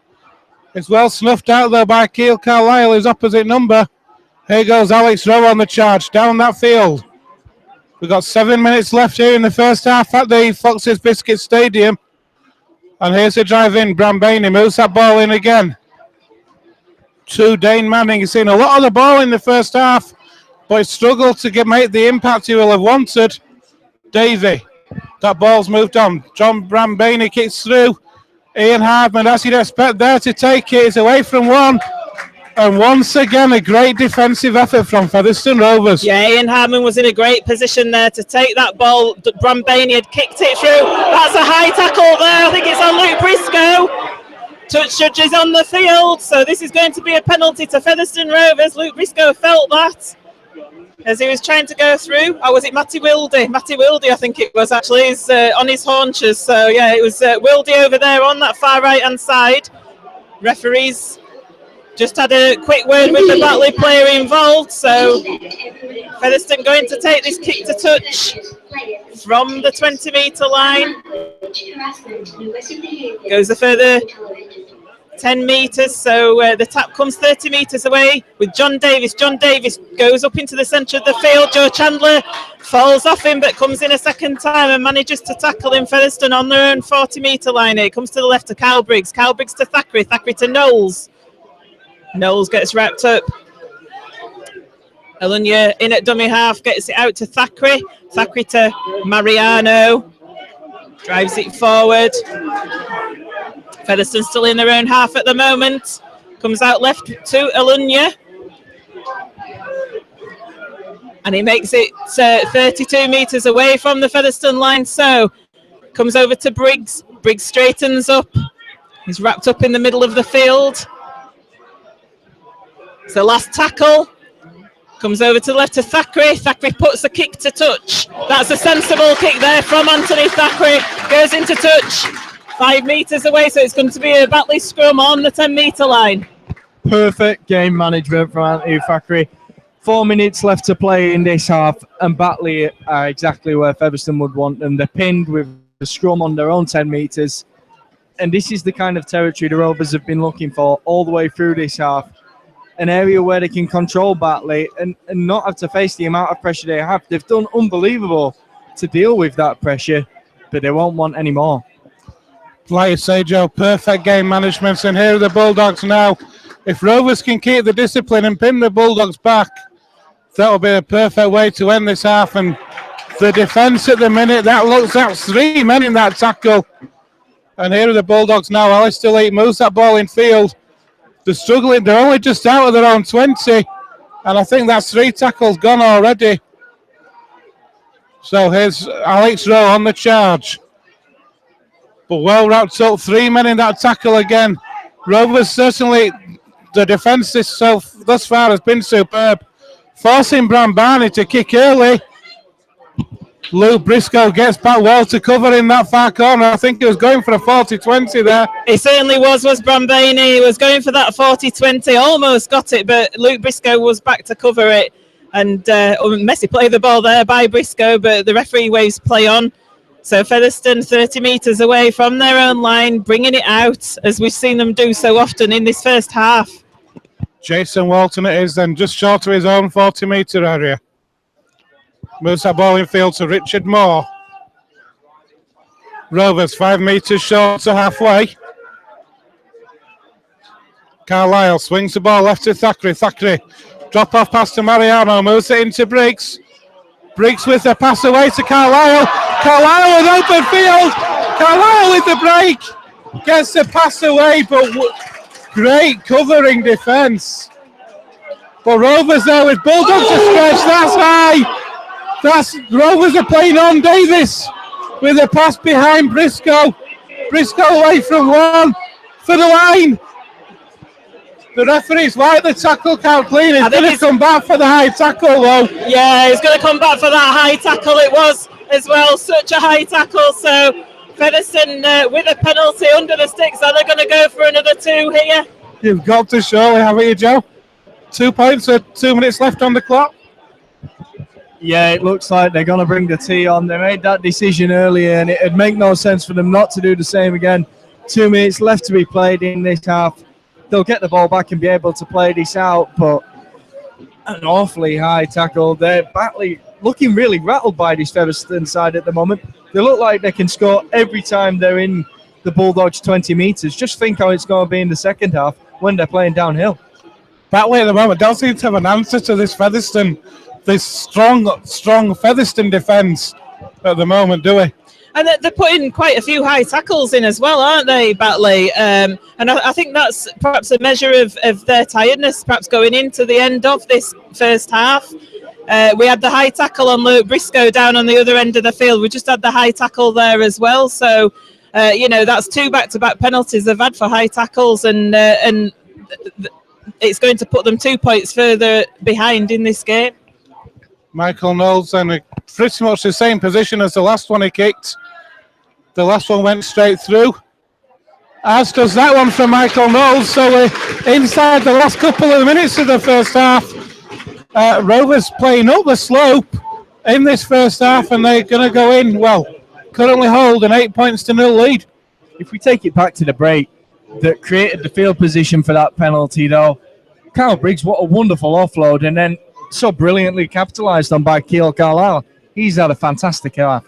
It's well snuffed out though by Keil Carlisle, his opposite number. Here goes Alex Rowe on the charge, down that field. We've got 7 minutes left here in the first half at the Foxes Biscuit Stadium. And here's the drive in. Brambaini moves that ball in again to Dane Manning. He's seen a lot of the ball in the first half, but he struggled to make the impact he will have wanted. Davey, that ball's moved on. John Brambaini kicks through. Ian Hardman, as you'd expect there to take it, is away from one. And once again, a great defensive effort from Featherstone Rovers. Yeah, Ian Hardman was in a great position there to take that ball. Brambaini had kicked it through. That's a high tackle there. I think it's on Luke Briscoe. Touch judges on the field. So this is going to be a penalty to Featherstone Rovers. Luke Briscoe felt that as he was trying to go through. Oh, was it Matty Wildy? Matty Wildy, I think it was actually. He's on his haunches. So yeah, it was Wildy over there on that far right-hand side. Referees just had a quick word with the Batley player involved, so Featherstone going to take this kick to touch from the 20-metre line. Goes a further 10 metres, so the tap comes 30 metres away with John Davis. John Davis goes up into the centre of the field. Joe Chandler falls off him, but comes in a second time and manages to tackle him. Featherstone on their own 40-metre line. It comes to the left to Kyle Briggs. Kyle Briggs to Thackeray. Thackeray to Knowles. Knowles gets wrapped up. Alunya in at dummy half, gets it out to Thackeray. Thackeray to Mariano. Drives it forward. Featherstone still in their own half at the moment. Comes out left to Alunya. and he makes it 32 metres away from the Featherstone line. So comes over to Briggs. Briggs straightens up. He's wrapped up in the middle of the field. So last tackle. Comes over to the left to Thackeray. Thackeray puts the kick to touch. That's a sensible kick there from Anthony Thackeray. Goes into touch. 5 metres away, so it's going to be a Batley scrum on the 10-metre line. Perfect game management from Anthony Thackeray. 4 minutes left to play in this half, and Batley are exactly where Featherstone would want them. They're pinned with the scrum on their own 10 metres, and this is the kind of territory the Rovers have been looking for all the way through this half. An area where they can control Batley and not have to face the amount of pressure they have. They've done unbelievable to deal with that pressure, but they won't want any more. Like you say, Joe, perfect game management, and here are the Bulldogs now. If Rovers can keep the discipline and pin the Bulldogs back, that'll be a perfect way to end this half. And the defence at the minute, that's 3 men in that tackle. And here are the Bulldogs now. Alistair Leake moves that ball in field. They're struggling. They're only just out of their own 20. And I think that's 3 tackles gone already. So here's Alex Rowe on the charge. But well wrapped up. 3 men in that tackle again. Rovers certainly, the defence thus far has been superb. Forcing Bram Barney to kick early. Luke Briscoe gets back well to cover in that far corner. I think he was going for a 40-20 there. He certainly was Bram Barney. He was going for that 40-20, almost got it, but Luke Briscoe was back to cover it. And messy play the ball there by Briscoe, but the referee waves play on. So Featherstone 30 metres away from their own line, bringing it out, as we've seen them do so often in this first half. Jason Walton it is then, just short of his own 40-metre area. Moves that ball in field to Richard Moore. Rovers 5 metres short to halfway. Carlisle swings the ball left to Thackeray. Thackeray drop off pass to Mariano, moves it into Briggs. Briggs with the pass away to Carlisle. Carlisle with open field. Carlisle with the break. Gets the pass away, but great covering defence. But Rovers there with Bulldogs to stretch. That's high. Rovers are playing on Davis with a pass behind Briscoe. Briscoe away from one for the line. The referee's like the tackle count clean. He's going to come back for the high tackle though. Yeah, he's going to come back for that high tackle. It was as well such a high tackle. So Featherstone with a penalty under the sticks. Are they going to go for another 2 here? You've got to surely, haven't you, Joe? 2 points with 2 minutes left on the clock. Yeah, it looks like they're going to bring the tee on. They made that decision earlier, and it'd make no sense for them not to do the same again. 2 minutes left to be played in this half. They'll get the ball back and be able to play this out, but an awfully high tackle there. Batley looking really rattled by this Featherstone side at the moment. They look like they can score every time they're in the Bulldogs 20 metres. Just think how it's going to be in the second half when they're playing downhill. Batley at the moment don't seem to have an answer to this Featherstone. This strong Featherstone defence at the moment, do we? And they're putting quite a few high tackles in as well, aren't they, Batley? And I think that's perhaps a measure of their tiredness, perhaps going into the end of this first half. We had the high tackle on Luke Briscoe down on the other end of the field. We just had the high tackle there as well. So, that's 2 back-to-back penalties they've had for high tackles, and it's going to put them 2 points further behind in this game. Michael Knowles in pretty much the same position as the last one he kicked. The last one went straight through, as does that one from Michael Knowles. So we're inside the last couple of minutes of the first half. Rovers playing up the slope in this first half, and they're going to go in, currently hold an 8-0 lead. If we take it back to the break that created the field position for that penalty, though, Kyle Briggs, what a wonderful offload, and then so brilliantly capitalised on by Keil Carlisle. He's had a fantastic half.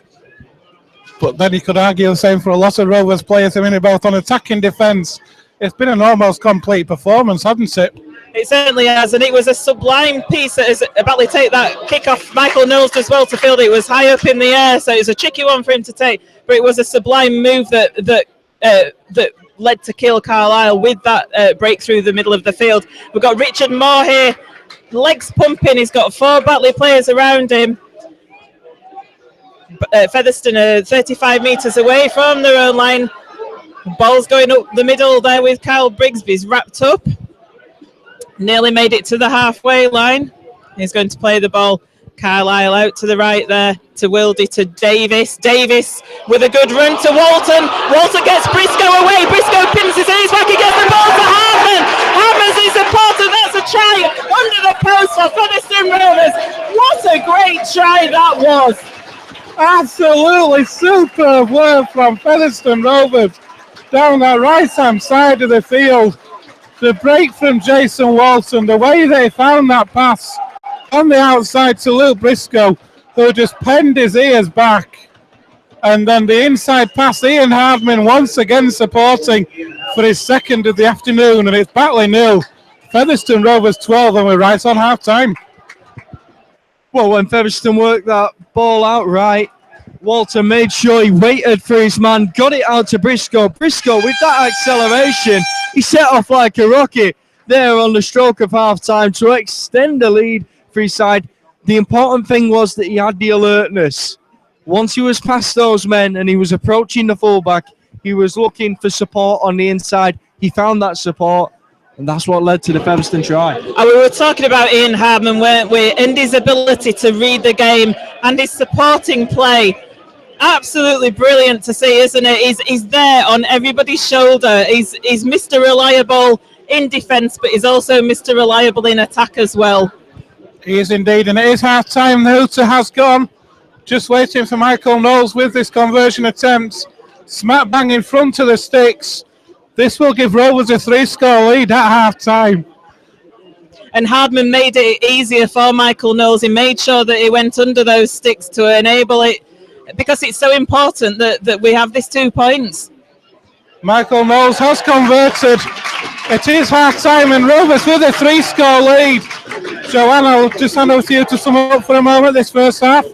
But then you could argue the same for a lot of Rovers players, both on attacking defence. It's been an almost complete performance, hasn't it? It certainly has, and it was a sublime piece as Batley take that kick off. Michael Knowles as well to field. It was high up in the air, so it was a tricky one for him to take, but it was a sublime move that led to Keil Carlisle with that break through the middle of the field. We've got Richard Moore here legs pumping. He's got 4 Batley players around him. Featherstone are 35 metres away from their own line. Ball's going up the middle there with Kyle Brigsby's wrapped up. Nearly made it to the halfway line. He's going to play the ball. Carlisle out to the right there to Wildy to Davis. Davis with a good run to Walton. Walton gets Briscoe away. Briscoe pins his ears back. He gets the ball to Hartman. Hartman's his supporter. That's a try under the post for Featherstone Rovers. What a great try that was. Absolutely superb work from Featherstone Rovers down that right-hand side of the field. The break from Jason Walton, the way they found that pass on the outside to Luke Briscoe, who just penned his ears back. And then the inside pass, Ian Hardman once again supporting for his second of the afternoon. And it's Batley 0, Featherstone Rovers 12, and we're right on half-time. Well, when Featherstone worked that ball out right, Walter made sure he waited for his man, got it out to Briscoe. Briscoe, with that acceleration, he set off like a rocket there on the stroke of half-time to extend the lead for his side. The important thing was that he had the alertness. Once he was past those men and he was approaching the fullback, he was looking for support on the inside. He found that support, and that's what led to the Featherstone try. And we were talking about Ian Hardman, weren't we? And his ability to read the game and his supporting play. Absolutely brilliant to see, isn't it? He's there on everybody's shoulder. He's Mr. Reliable in defence, but he's also Mr. Reliable in attack as well. He is indeed, and it is half-time. The hooter has gone. Just waiting for Michael Knowles with this conversion attempt. Smack bang in front of the sticks. This will give Rovers a 3-score lead at half-time. And Hardman made it easier for Michael Knowles. He made sure that he went under those sticks to enable it, because it's so important that we have this 2 points. Michael Knowles has converted. It is half-time and Rovers with a 3-score lead. Joanne, I'll just hand over to you to sum up for a moment this first half.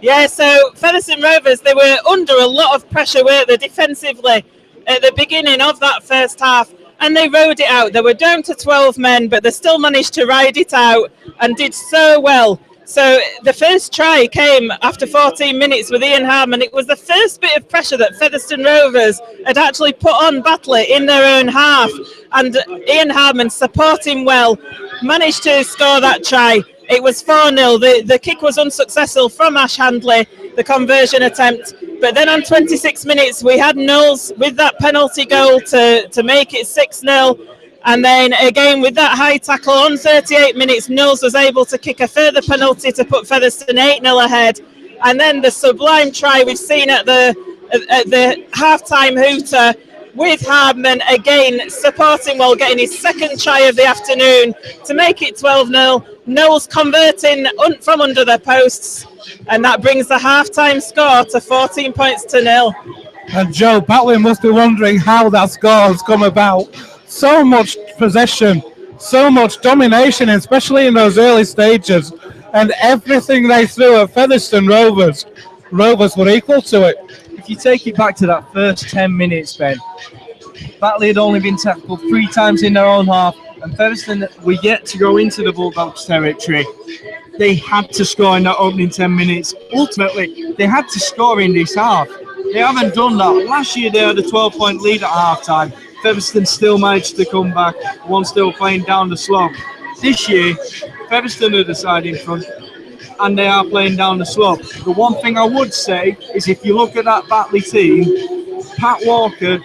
Yeah, so Featherstone Rovers, they were under a lot of pressure, weren't they, defensively at the beginning of that first half, and they rode it out. They were down to 12 men, but they still managed to ride it out and did so well. So the first try came after 14 minutes with Ian Hardman. It was the first bit of pressure that Featherstone Rovers had actually put on Batley in their own half. And Ian Hardman, supporting well, managed to score that try. It was 4-0. The kick was unsuccessful from Ash Handley, the conversion attempt. But then on 26 minutes, we had Knowles with that penalty goal to make it 6-0. And then again, with that high tackle on 38 minutes, Knowles was able to kick a further penalty to put Featherstone 8-0 ahead. And then the sublime try we've seen at the half-time hooter with Hardman again supporting well, getting his second try of the afternoon to make it 12-0. Knowles converting from under the posts, and that brings the half-time score to 14 points to 0. And Joe, Batley must be wondering how that score has come about. So much possession, so much domination, especially in those early stages, and everything they threw at Featherstone Rovers were equal to it. If you take it back to that first 10 minutes, Ben, Batley had only been tackled 3 times in their own half, and Featherstone were yet to go into the Bulldogs territory. They had to score in that opening 10 minutes. Ultimately, they had to score in this half. They haven't done that. Last year, they had a 12-point lead at half-time. Featherstone still managed to come back, one still playing down the slope. This year, Featherstone are the side in front, and they are playing down the slope. The one thing I would say is if you look at that Batley team, Pat Walker,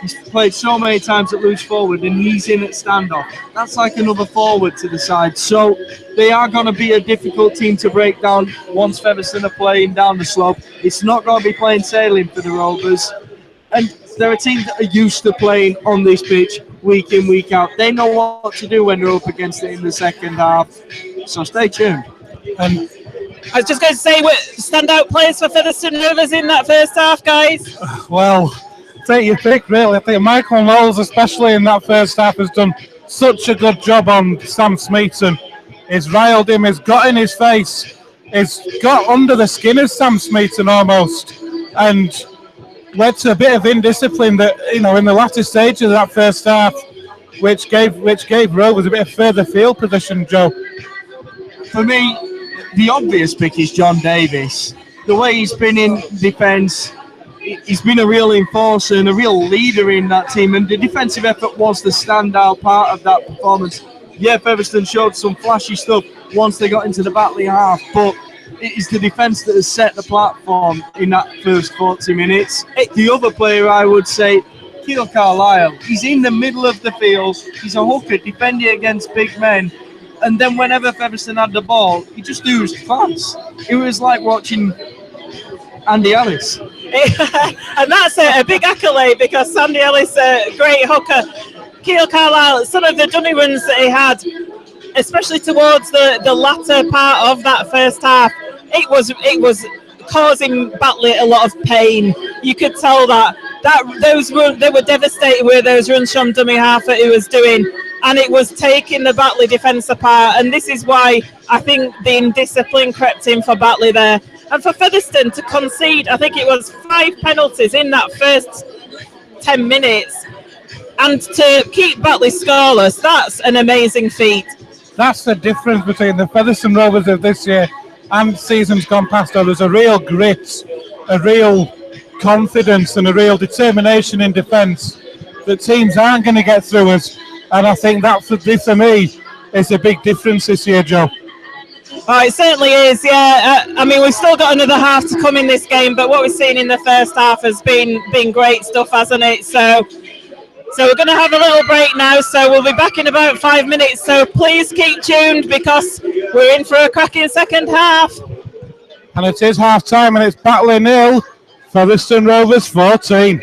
he's played so many times at loose forward, and he's in at standoff. That's like another forward to the side. So they are going to be a difficult team to break down once Featherstone are playing down the slope. It's not going to be plain sailing for the Rovers. And they're a team that are used to playing on this pitch week in, week out. They know what to do when they're up against it in the second half. So stay tuned. And I was just going to say, what standout players for Featherstone Rovers in that first half, guys? Well, take your pick, really. I think Michael Knowles, especially in that first half, has done such a good job on Sam Smeaton. He's riled him, he's got in his face, he's got under the skin of Sam Smeaton almost, and led to a bit of indiscipline that, in the latter stages of that first half, which gave Rovers a bit of further field position, Joe. For me, the obvious pick is John Davis. The way he's been in defence, he's been a real enforcer and a real leader in that team, and the defensive effort was the standout part of that performance. Yeah, Featherstone showed some flashy stuff once they got into the Batley half, but it is the defence that has set the platform in that first 40 minutes. The other player, I would say, Keil Carlisle. He's in the middle of the field. He's a hooker defending against big men. And then whenever Featherstone had the ball, he just oozed class. It was like watching Andy Ellis. And that's a big accolade because Sandy Ellis, a great hooker. Keil Carlisle, some of the dummy runs that he had, especially towards the latter part of that first half, it was causing Batley a lot of pain. You could tell that they were devastated with those runs from dummy half that he was doing, and it was taking the Batley defence apart. And this is why I think the indiscipline crept in for Batley there. And for Featherstone to concede, I think it was 5 penalties in that first 10 minutes, and to keep Batley scoreless, that's an amazing feat. That's the difference between the Featherstone Rovers of this year and seasons gone past. There's a real grit, a real confidence and a real determination in defence that teams aren't going to get through us. And I think that for me is a big difference this year, Joe. Oh, it certainly is, yeah. I mean, we've still got another half to come in this game, but what we've seen in the first half has been great stuff, hasn't it? So we're going to have a little break now, so we'll be back in about 5 minutes. So please keep tuned because we're in for a cracking second half. And it is half time, and it's Batley 0, Featherstone Rovers 14.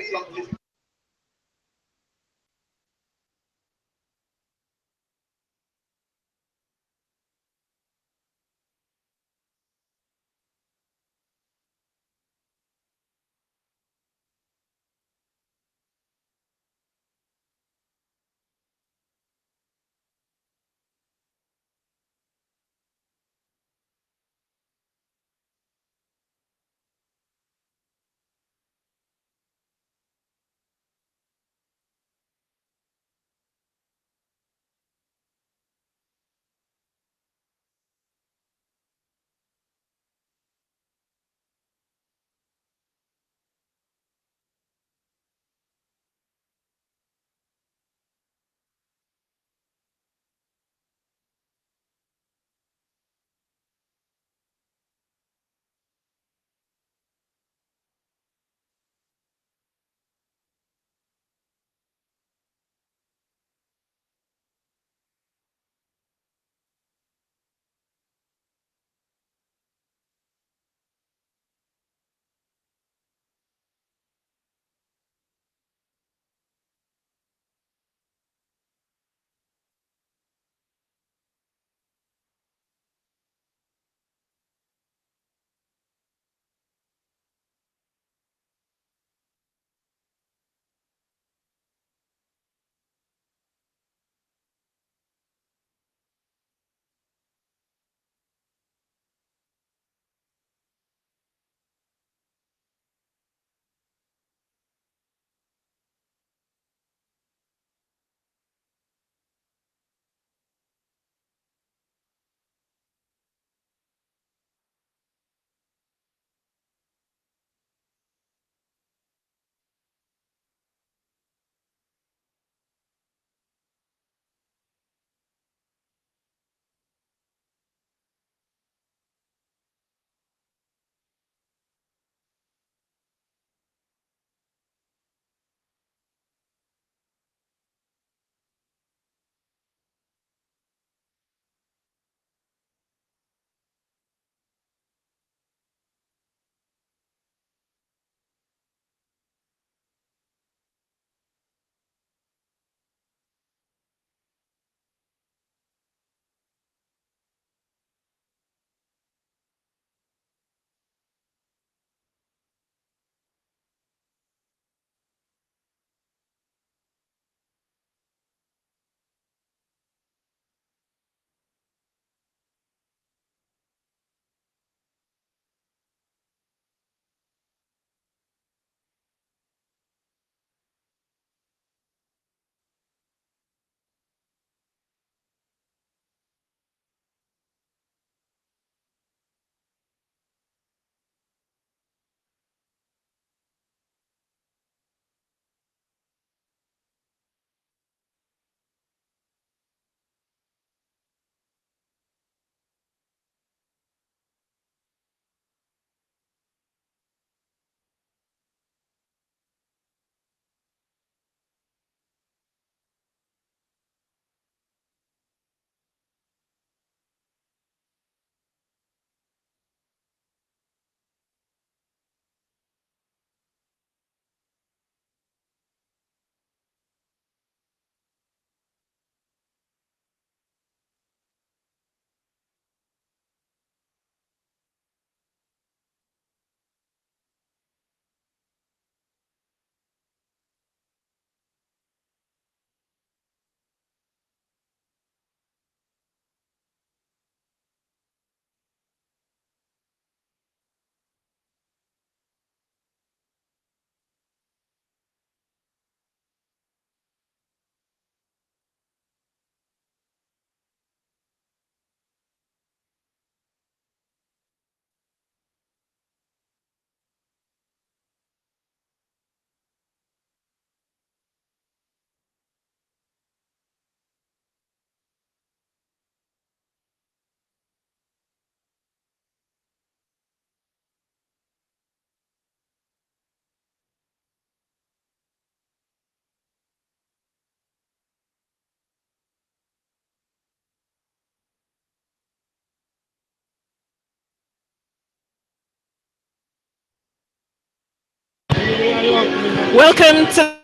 Welcome to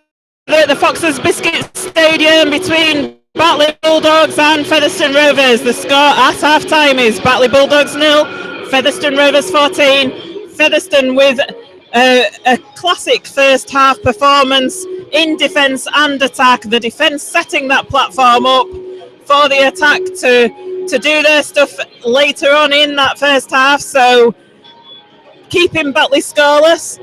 the Foxes Biscuit Stadium between Batley Bulldogs and Featherstone Rovers. The score at half-time is Batley Bulldogs 0, Featherstone Rovers 14. Featherstone with a classic first half performance in defence and attack. The defence setting that platform up for the attack to do their stuff later on in that first half. So keeping Batley scoreless.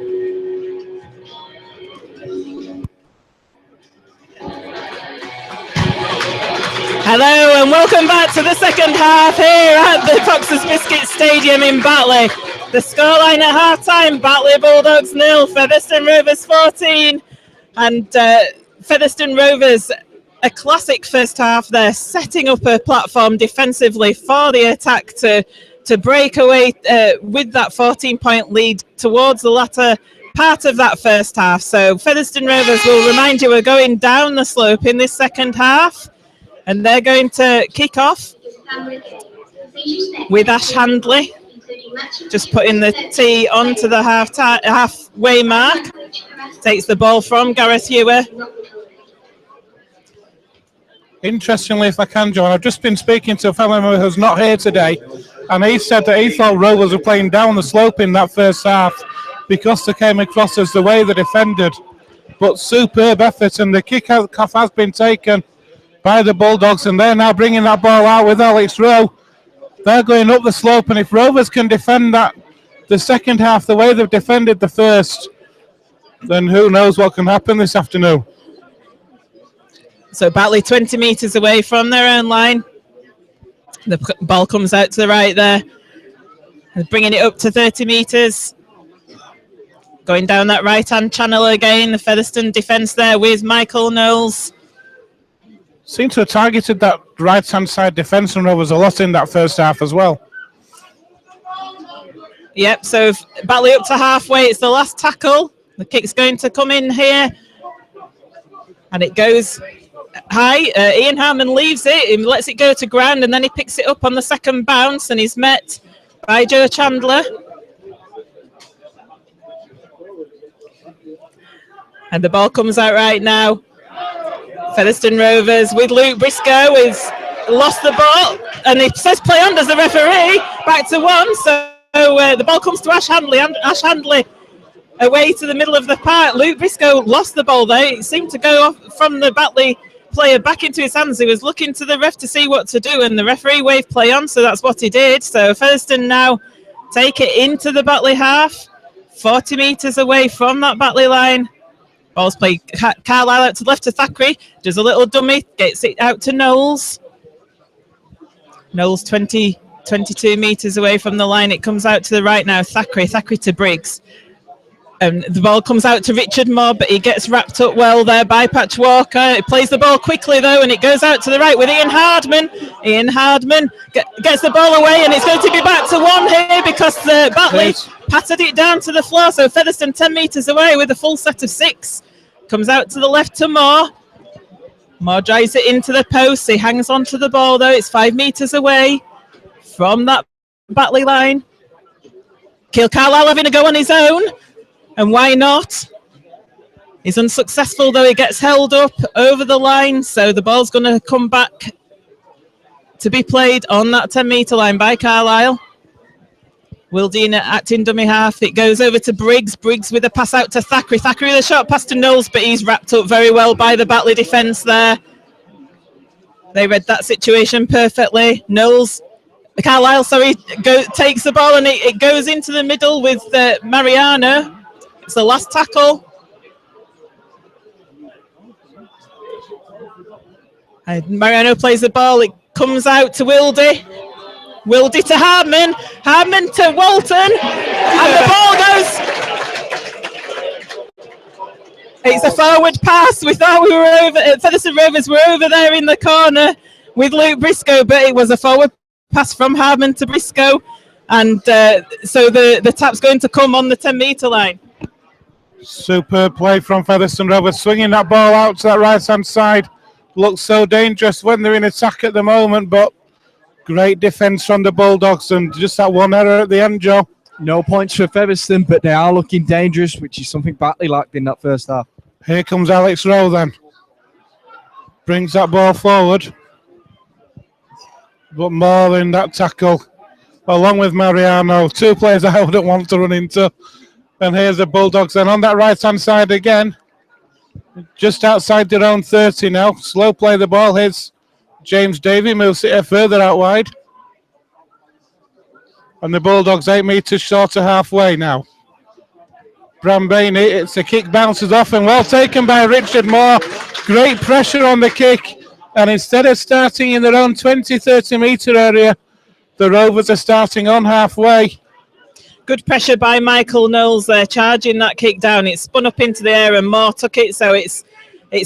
Hello and welcome back to the second half here at the Foxes Biscuit Stadium in Batley. The scoreline at half-time, Batley Bulldogs 0, Featherstone Rovers 14. And Featherstone Rovers, a classic first half there, setting up a platform defensively for the attack to break away with that 14-point lead towards the latter part of that first half. So Featherstone Rovers, will remind you, we're going down the slope in this second half. And they're going to kick off with Ash Handley, just putting the tee onto the halfway mark. Takes the ball from Gareth Ewer. Interestingly, if I can, John, I've just been speaking to a family member who's not here today, and he said that he thought Rovers were playing down the slope in that first half because they came across as the way they defended. But superb effort, and the kick-off has been taken by the Bulldogs, and they're now bringing that ball out with Alex Rowe. They're going up the slope, and if Rovers can defend that the second half the way they've defended the first, then who knows what can happen this afternoon. So Batley 20 metres away from their own line. The ball comes out to the right there. They're bringing it up to 30 metres. Going down that right-hand channel again. The Featherstone defence there with Michael Knowles. Seems to have targeted that right-hand side defence and Rovers a lot in that first half as well. Yep, so Batley up to halfway. It's the last tackle. The kick's going to come in here. And it goes high. Ian Harmon leaves it. He lets it go to ground, and then he picks it up on the second bounce, and he's met by Joe Chandler. And the ball comes out right now. Featherstone Rovers with Luke Briscoe has lost the ball, and it says play on, does the referee. Back to one, so the ball comes to Ash Handley, and Ash Handley away to the middle of the park. Luke Briscoe lost the ball there. It seemed to go off from the Batley player back into his hands. He was looking to the ref to see what to do, and the referee waved play on, so that's what he did. So Featherstone now take it into the Batley half, 40 metres away from that Batley line. Ball's played Carlisle out to the left to Thackeray. Does a little dummy, gets it out to Knowles. Knowles 22 metres away from the line. It comes out to the right now. Thackeray to Briggs. The ball comes out to Richard Mobb, but he gets wrapped up well there by Patch Walker. He plays the ball quickly though, and it goes out to the right with Ian Hardman. Ian Hardman gets the ball away, and it's going to be back to one here because Batley patted it down to the floor. So Featherstone 10 metres away with a full set of 6. Comes out to the left to Moore. Moore drives it into the post. He hangs on to the ball though. It's 5 metres away from that Batley line. Keil Carlisle having a go on his own. And why not? He's unsuccessful though. He gets held up over the line. So the ball's going to come back to be played on that 10-metre line by Carlisle. Wildine acting dummy half. It goes over to Briggs. Briggs with a pass out to Thackeray. Thackeray with a short pass to Knowles, but he's wrapped up very well by the Batley defence there. They read that situation perfectly. Carlisle, takes the ball, and it goes into the middle with Mariano. It's the last tackle. And Mariano plays the ball. It comes out to Wildy. Wildy to Hardman. Hardman to Walton. And the ball goes. It's a forward pass. We thought we were over. Featherstone Rovers were over there in the corner with Luke Briscoe, but it was a forward pass from Hardman to Briscoe. And so the tap's going to come on the 10-metre line. Superb play from Featherstone Rovers, swinging that ball out to that right-hand side. Looks so dangerous when they're in attack at the moment, but great defence from the Bulldogs, and just that one error at the end, Joe. No points for Featherstone, but they are looking dangerous, which is something Batley lacked in that first half. Here comes Alex Rowe then. Brings that ball forward. But more in that tackle, along with Mariano. Two players I wouldn't want to run into. And here's the Bulldogs then on that right-hand side again. Just outside their own 30 now. Slow play the ball. Here's James Davey, moves it further out wide. And the Bulldogs 8 metres short of halfway now. Brambani, it's a kick, bounces off and well taken by Richard Moore. Great pressure on the kick. And instead of starting in their own 20-30 metre area, the Rovers are starting on halfway. Good pressure by Michael Knowles there, charging that kick down. It spun up into the air and Moore took it, so it's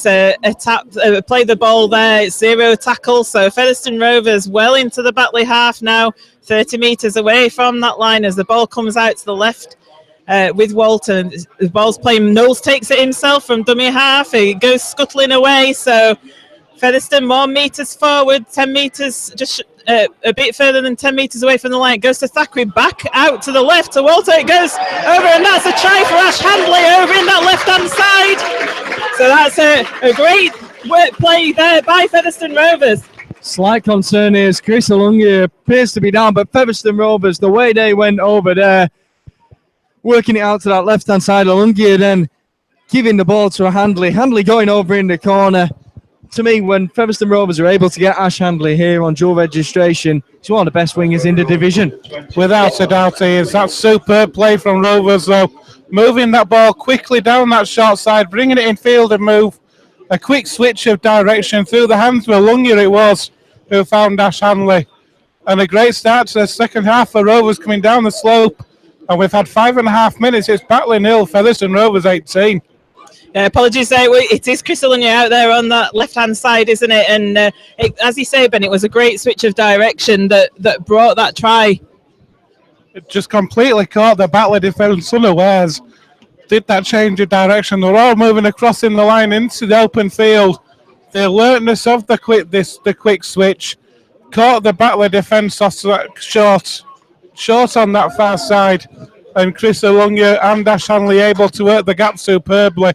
a tap, play the ball there. It's 0 tackle, so Featherstone Rovers well into the Batley half now, 30 metres away from that line as the ball comes out to the left with Walton. The ball's playing, Knowles takes it himself from dummy half. He goes scuttling away, so Featherstone more metres forward, 10 metres, just a bit further than 10 metres away from the line. Goes to Thackeray, back out to the left to Walter. It goes over, and that's a try for Ash Handley over in that left-hand side. So that's a great work play there by Featherstone Rovers. Slight concern is Chris Alungi appears to be down, but Featherstone Rovers, the way they went over there, working it out to that left-hand side, Alungi then giving the ball to Handley. Handley going over in the corner. To me, when Featherstone Rovers are able to get Ash Handley here on dual registration, he's one of the best wingers in the division. Without a doubt he is. That's superb play from Rovers though. Moving that ball quickly down that short side, bringing it in field and move. A quick switch of direction through the hands of Lungier it was, who found Ash Handley. And a great start to the second half for Rovers coming down the slope. And we've had 5.5 minutes. It's Batley 0, Featherstone Rovers 18. Apologies there. It is Chris Alungi out there on that left-hand side, isn't it? And as you say, Ben, it was a great switch of direction that brought that try. It just completely caught the Batley defence unawares. Did that change of direction. They're all moving across in the line into the open field. The alertness of the quick switch caught the Batley defence off short on that far side. And Chris Alungi and Ash Hanley able to work the gap superbly.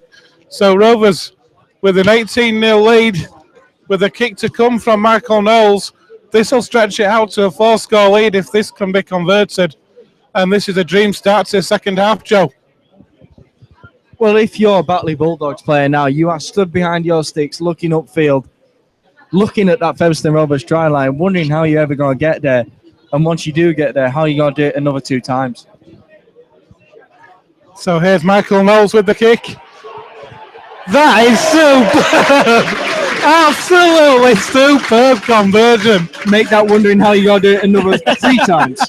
So Rovers with an 18-0 lead, with a kick to come from Michael Knowles. This will stretch it out to a 4-score lead if this can be converted. And this is a dream start to the second half, Joe. Well, if you're a Batley Bulldogs player now, you are stood behind your sticks, looking upfield, looking at that Featherstone Rovers try line, wondering how you're ever going to get there. And once you do get there, how are you going to do it another 2 times? So here's Michael Knowles with the kick. That is superb. Absolutely superb conversion. Make that wondering how you're going to do it another 3 times.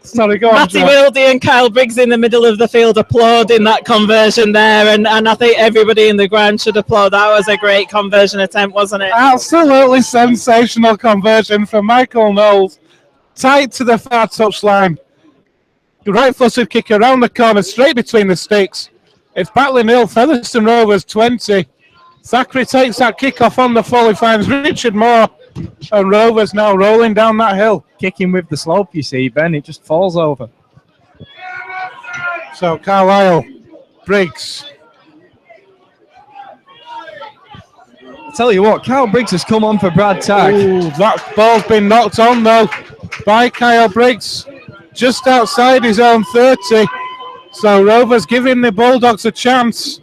Sorry, go on. Matty Wildy and Kyle Briggs in the middle of the field applauding that conversion there, and I think everybody in the ground should applaud. That was a great conversion attempt, wasn't it? Absolutely sensational conversion from Michael Knowles. Tight to the far touchline. Right-footed kick around the corner, straight between the sticks. It's Batley 0, Featherstone Rovers 20. Thackeray takes that kick off on the full. He finds Richard Moore, and Rovers now rolling down that hill. Kicking with the slope, you see, Ben. It just falls over. So Carlisle, Briggs. I tell you what, Kyle Briggs has come on for Brad Tagg. Ooh, that ball's been knocked on though by Kyle Briggs, just outside his own 30. So Rovers giving the Bulldogs a chance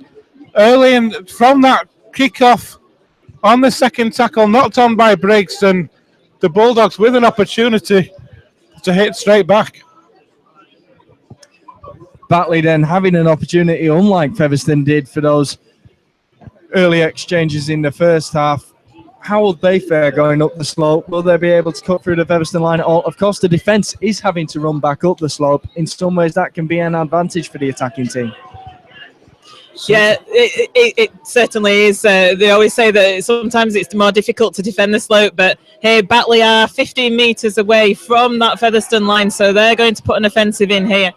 early, and from that kick-off on the second tackle, knocked on by Briggs, and the Bulldogs with an opportunity to hit straight back. Batley then having an opportunity, unlike Featherstone did for those early exchanges in the first half. How will they fare going up the slope? Will they be able to cut through the Featherstone line at all? Of course, the defence is having to run back up the slope. In some ways, that can be an advantage for the attacking team. Yeah, it certainly is. They always say that sometimes it's more difficult to defend the slope, but here Batley are 15 metres away from that Featherstone line, so they're going to put an offensive in here.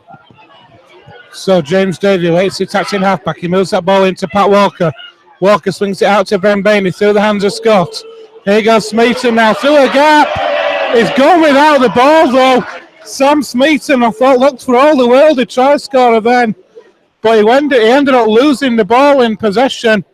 So James Davey waits the attacking halfback. He moves that ball into Pat Walker. Walker swings it out to Brambani through the hands of Scott. Here goes Smeaton now through a gap. He's gone without the ball though. Sam Smeaton, I thought, looked for all the world. He tried to score then. but he ended up losing the ball in possession.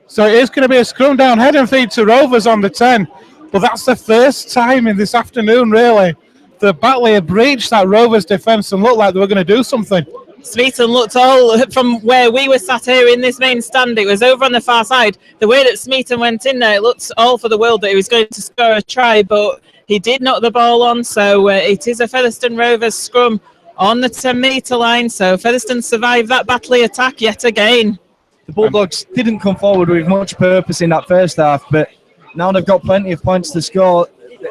So it is going to be a scrum down head and feed to Rovers on the 10. But that's the first time in this afternoon, really, the Batley had breached that Rovers defence and looked like they were going to do something. Smeaton looked all, from where we were sat here in this main stand, it was over on the far side. The way that Smeaton went in there, it looked all for the world that he was going to score a try, but he did knock the ball on. So it is a Featherstone Rovers scrum on the 10-metre line. So Featherstone survived that Batley attack yet again. The Bulldogs didn't come forward with much purpose in that first half, but now they've got plenty of points to score.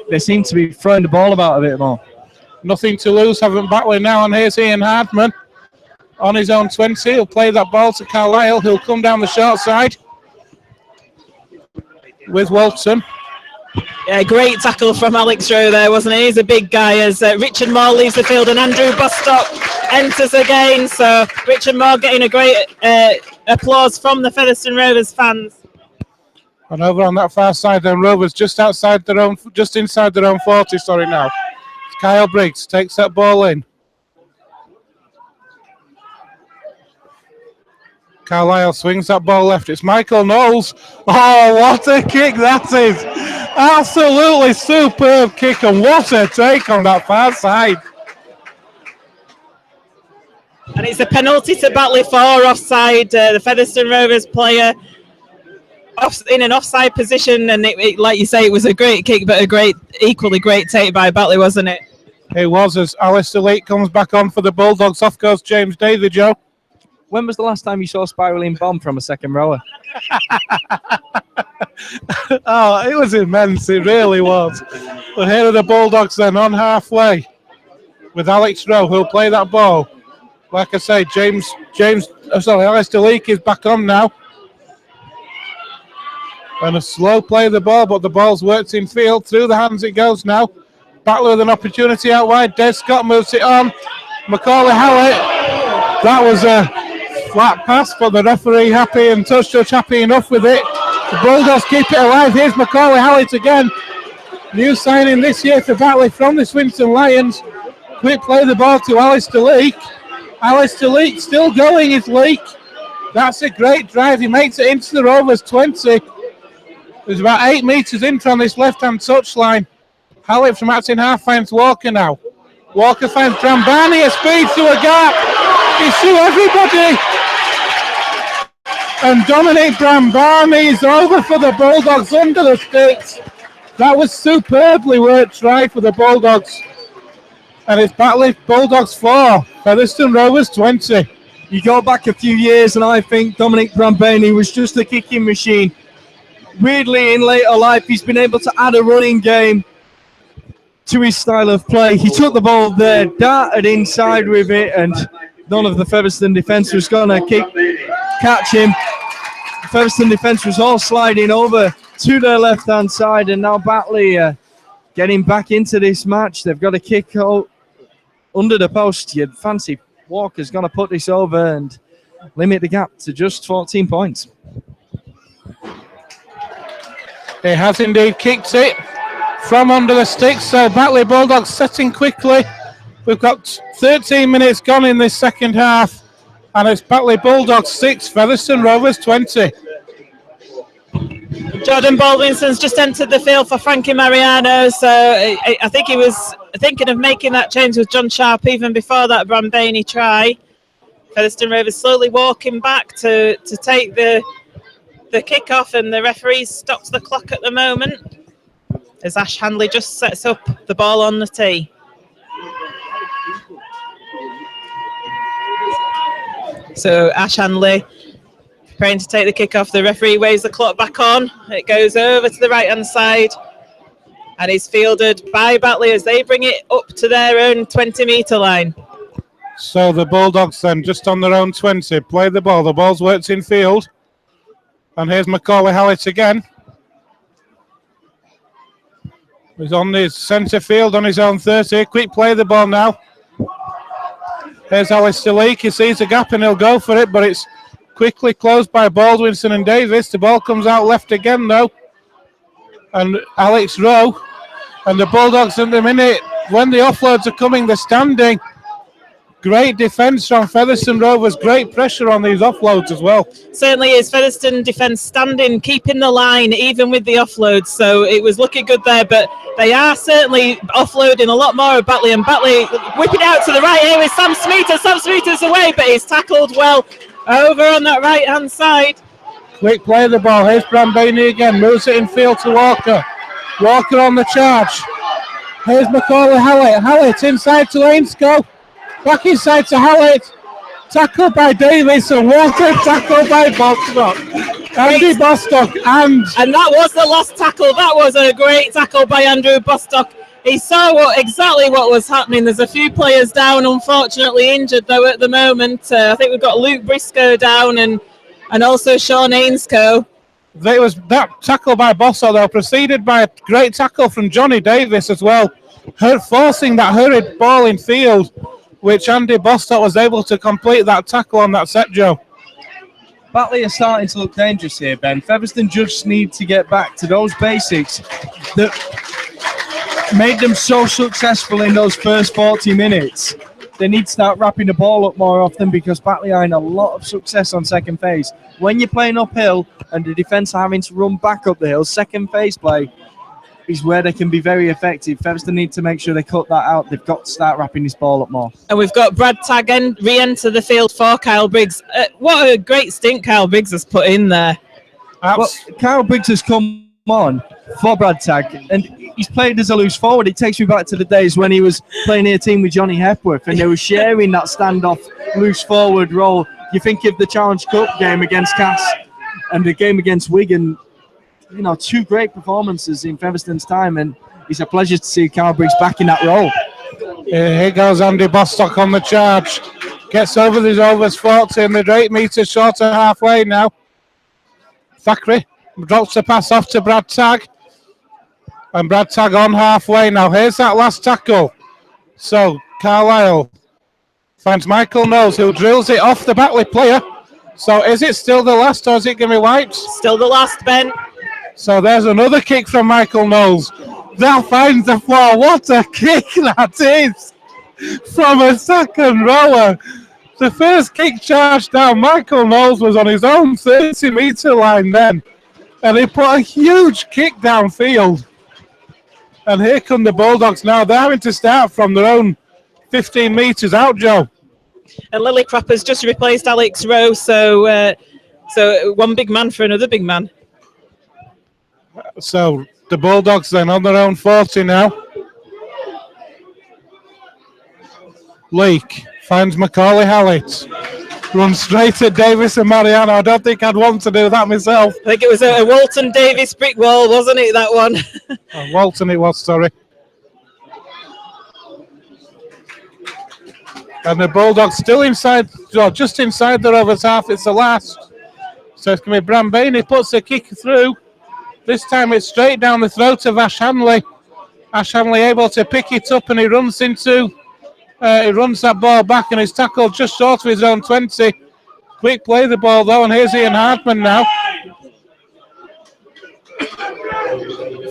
They seem to be throwing the ball about a bit more. Nothing to lose, haven't Batley now, and here's Ian Hardman on his own 20. He'll play that ball to Carlisle, who'll come down the short side with Walton. Yeah, great tackle from Alex Rowe there, wasn't it? He's a big guy as Richard Moore leaves the field and Andrew Bostock enters again. So Richard Moore getting a great applause from the Featherstone Rovers fans. And over on that far side, then Rovers just inside their own 40. Sorry now. Kyle Briggs takes that ball in. Carlisle swings that ball left. It's Michael Knowles. Oh, what a kick that is. Absolutely superb kick, and what a take on that far side. And it's a penalty to Batley for offside. The Featherstone Rovers player in an offside position, and it, like you say, it was a great kick, but equally great take by Batley, wasn't it? It was, as Alistair Leake comes back on for the Bulldogs. Off goes James Davey, Joe. When was the last time you saw a spiralling bomb from a second rower? Oh, it was immense. It really was. But here are the Bulldogs then on halfway with Alex Rowe, who'll play that ball. Like I say, Alistair Leake is back on now. And a slow play of the ball, but the ball's worked in field. Through the hands it goes now. Batley with an opportunity out wide. Des Scott moves it on. Macaulay Hallett. That was a flat pass, but the referee happy and touch happy enough with it. The Bulldogs keep it alive. Here's Macaulay Hallett again. New signing this year for Batley from the Swinton Lions. Quick play the ball to Alistair Leake. Alistair Leake still going, is Leake. That's a great drive. He makes it into the Rovers 20. There's about 8 metres in from this left-hand touchline. Hallett from acting half finds Walker now. Walker finds Drambani, a speed to a gap. He's through everybody. And Dominic Brambani is over for the Bulldogs under the sticks. That was superbly worked try for the Bulldogs. And it's Batley Bulldogs 4, Featherstone Rovers 20. You go back a few years and I think Dominic Brambani was just a kicking machine. Weirdly, in later life, he's been able to add a running game to his style of play. He took the ball there, darted inside with it, and none of the Featherstone defence was going to catch him. The Featherstone defence was all sliding over to their left-hand side, and now Batley getting back into this match. They've got a kick out under the post. You'd fancy Walker's going to put this over and limit the gap to just 14 points. He has indeed kicked it from under the sticks, so Batley Bulldogs setting quickly. We've got 13 minutes gone in this second half, and it's Batley Bulldogs 6, Featherstone Rovers 20. Jordan Baldwinson's just entered the field for Frankie Mariano, so I think he was thinking of making that change with John Sharp even before that Brambani try. Featherstone Rovers slowly walking back to take the kick-off, and the referee stops the clock at the moment as Ash Handley just sets up the ball on the tee. So Ash Handley preparing to take the kick-off. The referee waves the clock back on. It goes over to the right-hand side and is fielded by Batley as they bring it up to their own 20-metre line. So the Bulldogs then just on their own 20 play the ball. The ball's worked in field. And here's Macaulay Hallett again. He's on his centre field on his own 30. Quick play the ball now. Here's Alistair Leake. He sees a gap and he'll go for it, but it's quickly closed by Baldwinson and Davis. The ball comes out left again though. And Alex Rowe. And the Bulldogs in the minute, when the offloads are coming, they're standing. Great defence from Featherstone Rovers. Great pressure on these offloads as well. Certainly is. Featherstone defence standing, keeping the line, even with the offloads. So it was looking good there, but they are certainly offloading a lot more of Batley, and Batley whipping out to the right here with Sam Smeaton. Sam Smeaton's away, but he's tackled well over on that right-hand side. Quick play of the ball. Here's Brambini again. Moves it in field to Walker. Walker on the charge. Here's Macaulay Hallett. Hallett inside to Ainscough. Back inside to Hallett. Tackled by Davis and Walker tackled by Bostock. Andy Bostock and that was the last tackle. That was a great tackle by Andrew Bostock. He saw exactly what was happening. There's a few players down, unfortunately injured though at the moment. I think we've got Luke Briscoe down and also Sean Ainscough. There was that tackle by Bostock though, preceded by a great tackle from Johnny Davis as well. Forcing that hurried ball in field, which Andy Bostock was able to complete that tackle on that set, Joe. Batley are starting to look dangerous here, Ben. Featherstone just need to get back to those basics that made them so successful in those first 40 minutes. They need to start wrapping the ball up more often because Batley are in a lot of success on second phase. When you're playing uphill and the defence are having to run back up the hill, second phase play is where they can be very effective. Featherstone need to make sure they cut that out. They've got to start wrapping this ball up more. And we've got Brad Tagg re-enter the field for Kyle Briggs. What a great stint Kyle Briggs has put in there. Well, Kyle Briggs has come on for Brad Tagg, and he's played as a loose forward. It takes me back to the days when he was playing in a team with Johnny Hepworth, and they were sharing that standoff loose forward role. You think of the Challenge Cup game against Cass and the game against Wigan. You know, two great performances in Featherstone's time, and it's a pleasure to see Kyle Briggs back in that role. Here goes Andy Bostock on the charge. Gets over the Rovers 40 and they're 8 metres short of halfway now. Thackeray drops the pass off to Brad Tagg. And Brad Tagg on halfway now. Here's that last tackle. So Carlisle finds Michael Knowles, who drills it off the Batley player. So is it still the last or is it going to be wiped? Still the last, Ben. So there's another kick from Michael Knowles. That finds the floor. What a kick that is from a second rower. The first kick charged down. Michael Knowles was on his own 30-metre line then. And he put a huge kick downfield. And here come the Bulldogs now. They're having to start from their own 15 metres out, Joe. And Lillicrapper's just replaced Alex Rowe. So one big man for another big man. So the Bulldogs then on their own 40 now. Leake finds Macaulay Hallett. Runs straight at Davis and Mariano. I don't think I'd want to do that myself. I think it was a Walton Davis brick wall, wasn't it, that one? Walton it was, sorry. And the Bulldogs still inside, just inside the Rovers half. It's the last. So it's going to be Brambini. Puts the kick through. This time it's straight down the throat of Ash Hanley. Ash Hanley able to pick it up and he runs that ball back and is tackled just short of his own 20. Quick play the ball though, and here's Ian Hartman now.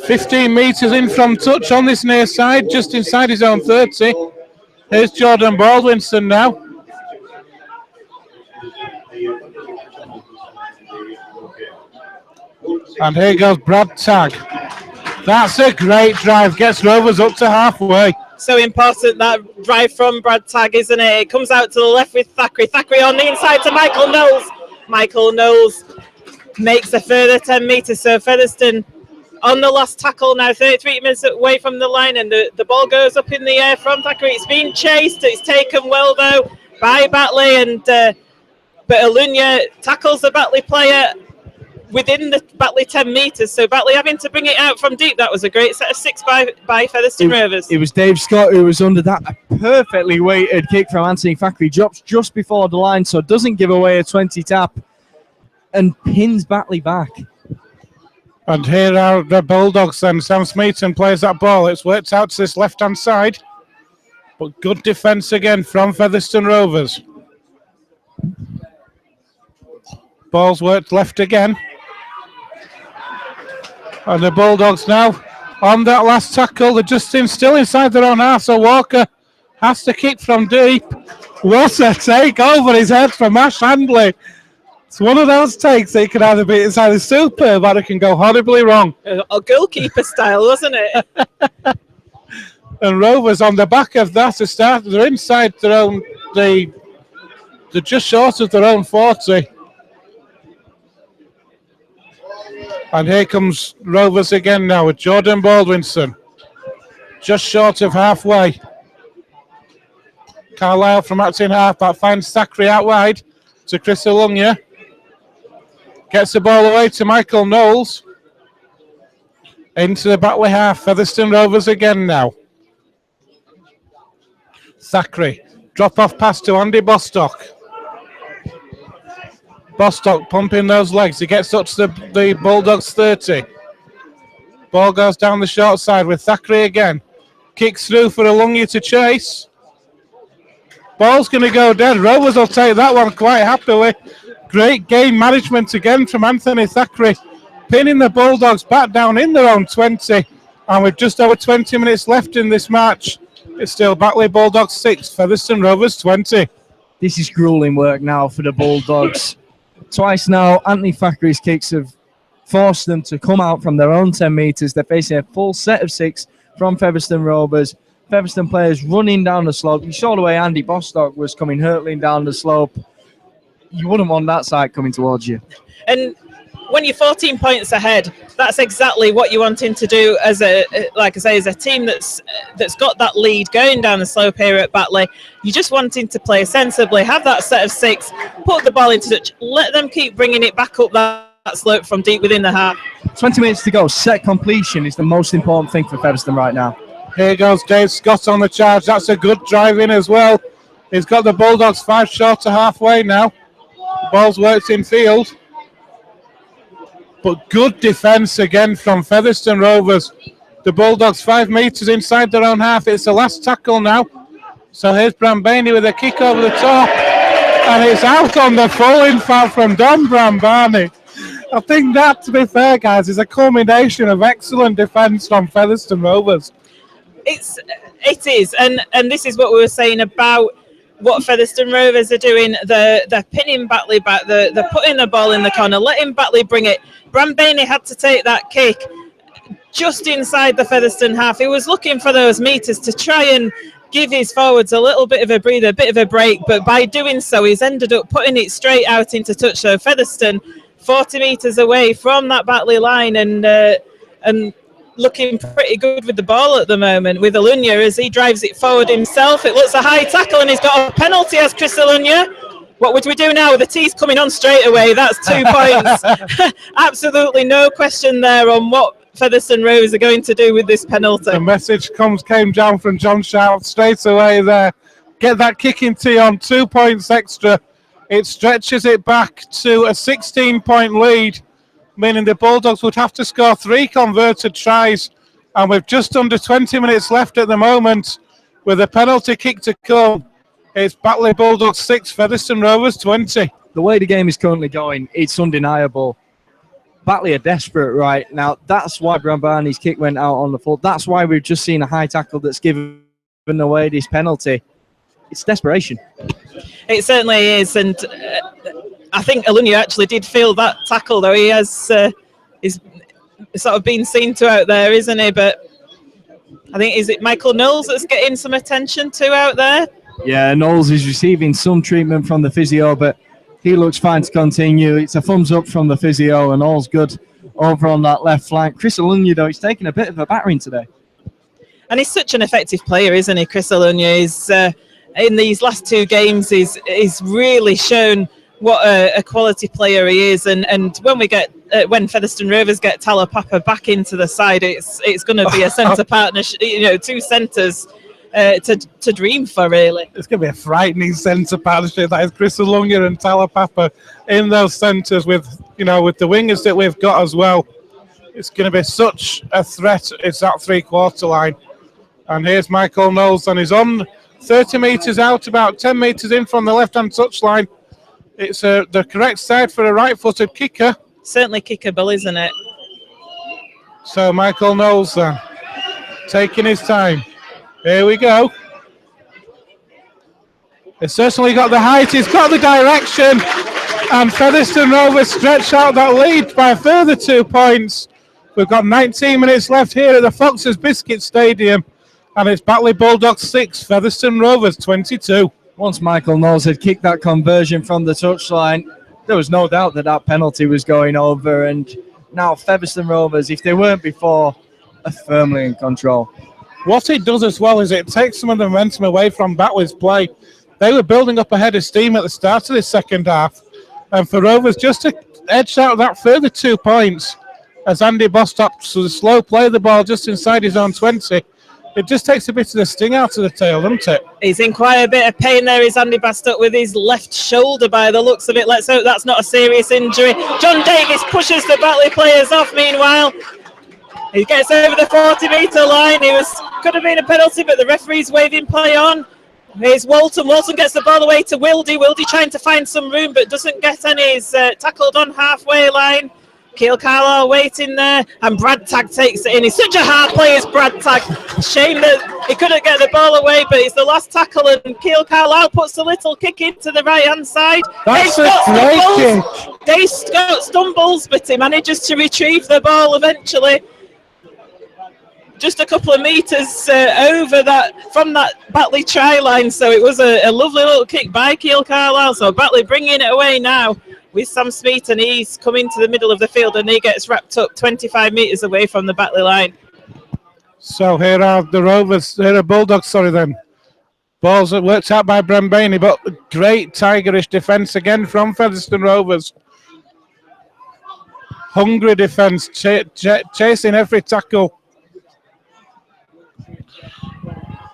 15 metres in from touch on this near side, just inside his own 30. Here's Jordan Baldwinson now. And here goes Brad Tagg. That's a great drive. Gets Rovers up to halfway. So important, that drive from Brad Tagg, isn't it? It comes out to the left with Thackeray. Thackeray on the inside to Michael Knowles. Michael Knowles makes a further 10 metres. So Featherstone on the last tackle now, 33 minutes away from the line. And the ball goes up in the air from Thackeray. It's been chased. It's taken well, though, by Batley. And but Alunya tackles the Batley player within the Batley 10 metres, so Batley having to bring it out from deep. That was a great set of 6 by Featherstone Rovers. It was Dave Scott who was under that. A perfectly weighted kick from Anthony Thackeray. Drops just before the line, so doesn't give away a 20 tap and pins Batley back. And here are the Bulldogs then. Sam Smeaton plays that ball. It's worked out to this left-hand side. But good defence again from Featherstone Rovers. Ball's worked left again. And the Bulldogs now on that last tackle. They're just still inside their own half. So Walker has to kick from deep. What a take over his head from Ash Handley. It's one of those takes that can either be, it's either superb or it can go horribly wrong. A goalkeeper style, wasn't it? And Rovers on the back of that to start, they're inside their own, they're just short of their own 40. And here comes Rovers again now with Jordan Baldwinson. Just short of halfway. Carlisle from acting halfback finds Thackeray out wide to Chris Alunga. Gets the ball away to Michael Knowles. Into the Batley half. Featherstone Rovers again now. Thackeray. Drop off pass to Andy Bostock. Bostock pumping those legs. He gets up to the Bulldogs 30. Ball goes down the short side with Thackeray again. Kicks through for Alunga to chase. Ball's going to go dead. Rovers will take that one quite happily. Great game management again from Anthony Thackeray. Pinning the Bulldogs back down in their own 20. And with just over 20 minutes left in this match, it's still Batley Bulldogs 6, Featherstone Rovers 20. This is grueling work now for the Bulldogs. Twice now, Anthony Thackeray's kicks have forced them to come out from their own 10 metres. They're facing a full set of 6 from Featherstone Rovers. Featherstone players running down the slope. You saw the way Andy Bostock was coming hurtling down the slope. You wouldn't want that side coming towards you. And when you're 14 points ahead, that's exactly what you're wanting to do as a, like I say, as a team that's got that lead going down the slope here at Batley. You're just wanting to play sensibly, have that set of 6, put the ball into touch, let them keep bringing it back up that slope from deep within the half. 20 minutes to go. Set completion is the most important thing for Featherstone right now. Here goes Dave Scott on the charge. That's a good drive in as well. He's got the Bulldogs 5 short to halfway now. Ball's worked in field. But good defence again from Featherstone Rovers. The Bulldogs 5 metres inside their own half. It's the last tackle now. So here's Brambani with a kick over the top. And it's out on the full-in foul from Don Brambani. I think that, to be fair, guys, is a culmination of excellent defence from Featherstone Rovers. It is, and this is what we were saying about what Featherstone Rovers are doing. They're pinning Batley back, they're putting the ball in the corner, letting Batley bring it. Brambani had to take that kick just inside the Featherstone half. He was looking for those metres to try and give his forwards a little bit of a breather, a bit of a break, but by doing so, he's ended up putting it straight out into touch. So Featherstone 40 metres away from that Batley line and looking pretty good with the ball at the moment with Alunga as he drives it forward himself. It looks a high tackle and he's got a penalty as Chris Alunga. What would we do now? The tea's coming on straight away. That's 2 points. Absolutely no question there on what Featherstone Rovers are going to do with this penalty. The message came down from John Sharp straight away there. Get that kicking tee on, 2 points extra. It stretches it back to a 16-point lead, meaning the Bulldogs would have to score 3 converted tries. And with just under 20 minutes left at the moment, with a penalty kick to come, it's Batley Bulldogs 6, Featherstone Rovers 20. The way the game is currently going, it's undeniable. Batley are desperate right now. That's why Brambani's kick went out on the full. That's why we've just seen a high tackle that's given away this penalty. It's desperation. It certainly is, and I think Alunga actually did feel that tackle, though. He has is sort of been seen to out there, isn't he? But I think, is it Michael Knowles that's getting some attention to out there? Yeah, Knowles is receiving some treatment from the physio, but he looks fine to continue. It's a thumbs up from the physio, and all's good over on that left flank. Chris Alunga, though, he's taking a bit of a battering today. And he's such an effective player, isn't he? Chris Alunga is, in these last 2 games, he's really shown what a quality player he is. And when we get when Featherstone Rovers get Talapapa back into the side, it's going to be a centre partnership. 2 centres to dream for, really. It's going to be a frightening centre partnership. That is Chris Alunga and Talapapa in those centres with the wingers that we've got as well. It's going to be such a threat. It's that 3/4 line. And here's Michael Knowles on his own. 30 metres out, about 10 metres in from the left-hand touchline. It's the correct side for a right-footed kicker. Certainly kickable, isn't it? So Michael Knowles then, taking his time. Here we go. It's certainly got the height, it's got the direction, and Featherstone Rovers stretch out that lead by a further 2 points. We've got 19 minutes left here at the Foxes Biscuit Stadium, and it's Batley Bulldogs 6, Featherstone Rovers 22. Once Michael Knowles had kicked that conversion from the touchline, there was no doubt that that penalty was going over, and now Featherstone Rovers, if they weren't before, are firmly in control. What it does as well is it takes some of the momentum away from Batley's play. They were building up a head of steam at the start of this second half, and for Rovers just to edge out that further 2 points as Andy Bostock sort of slow play the ball just inside his own 20, it just takes a bit of the sting out of the tail, doesn't it? He's in quite a bit of pain there, is Andy Bostock, with his left shoulder by the looks of it. Let's hope that's not a serious injury. John Davis pushes the Batley players off meanwhile. He gets over the 40-metre line. Could have been a penalty, but the referee's waving play on. Here's Walton. Walton gets the ball away to Wildy. Wildy trying to find some room, but doesn't get any. He's tackled on halfway line. Keel Carlisle waiting there, and Brad Tagg takes it in. He's such a hard player, is Brad Tagg. Shame that he couldn't get the ball away, but it's the last tackle, and Keel Carlisle puts a little kick into the right-hand side. That's a great kick. Dave Scott stumbles, but he manages to retrieve the ball eventually. Just a couple of metres over that from that Batley try line, so it was a lovely little kick by Keel Carlisle. So Batley bringing it away now with Sam Smeet, and he's coming to the middle of the field, and he gets wrapped up 25 metres away from the Batley line. So here are the Rovers, here are Bulldogs, sorry then. Balls that worked out by Brembaini, but great tigerish defence again from Featherstone Rovers. Hungry defence, chasing every tackle.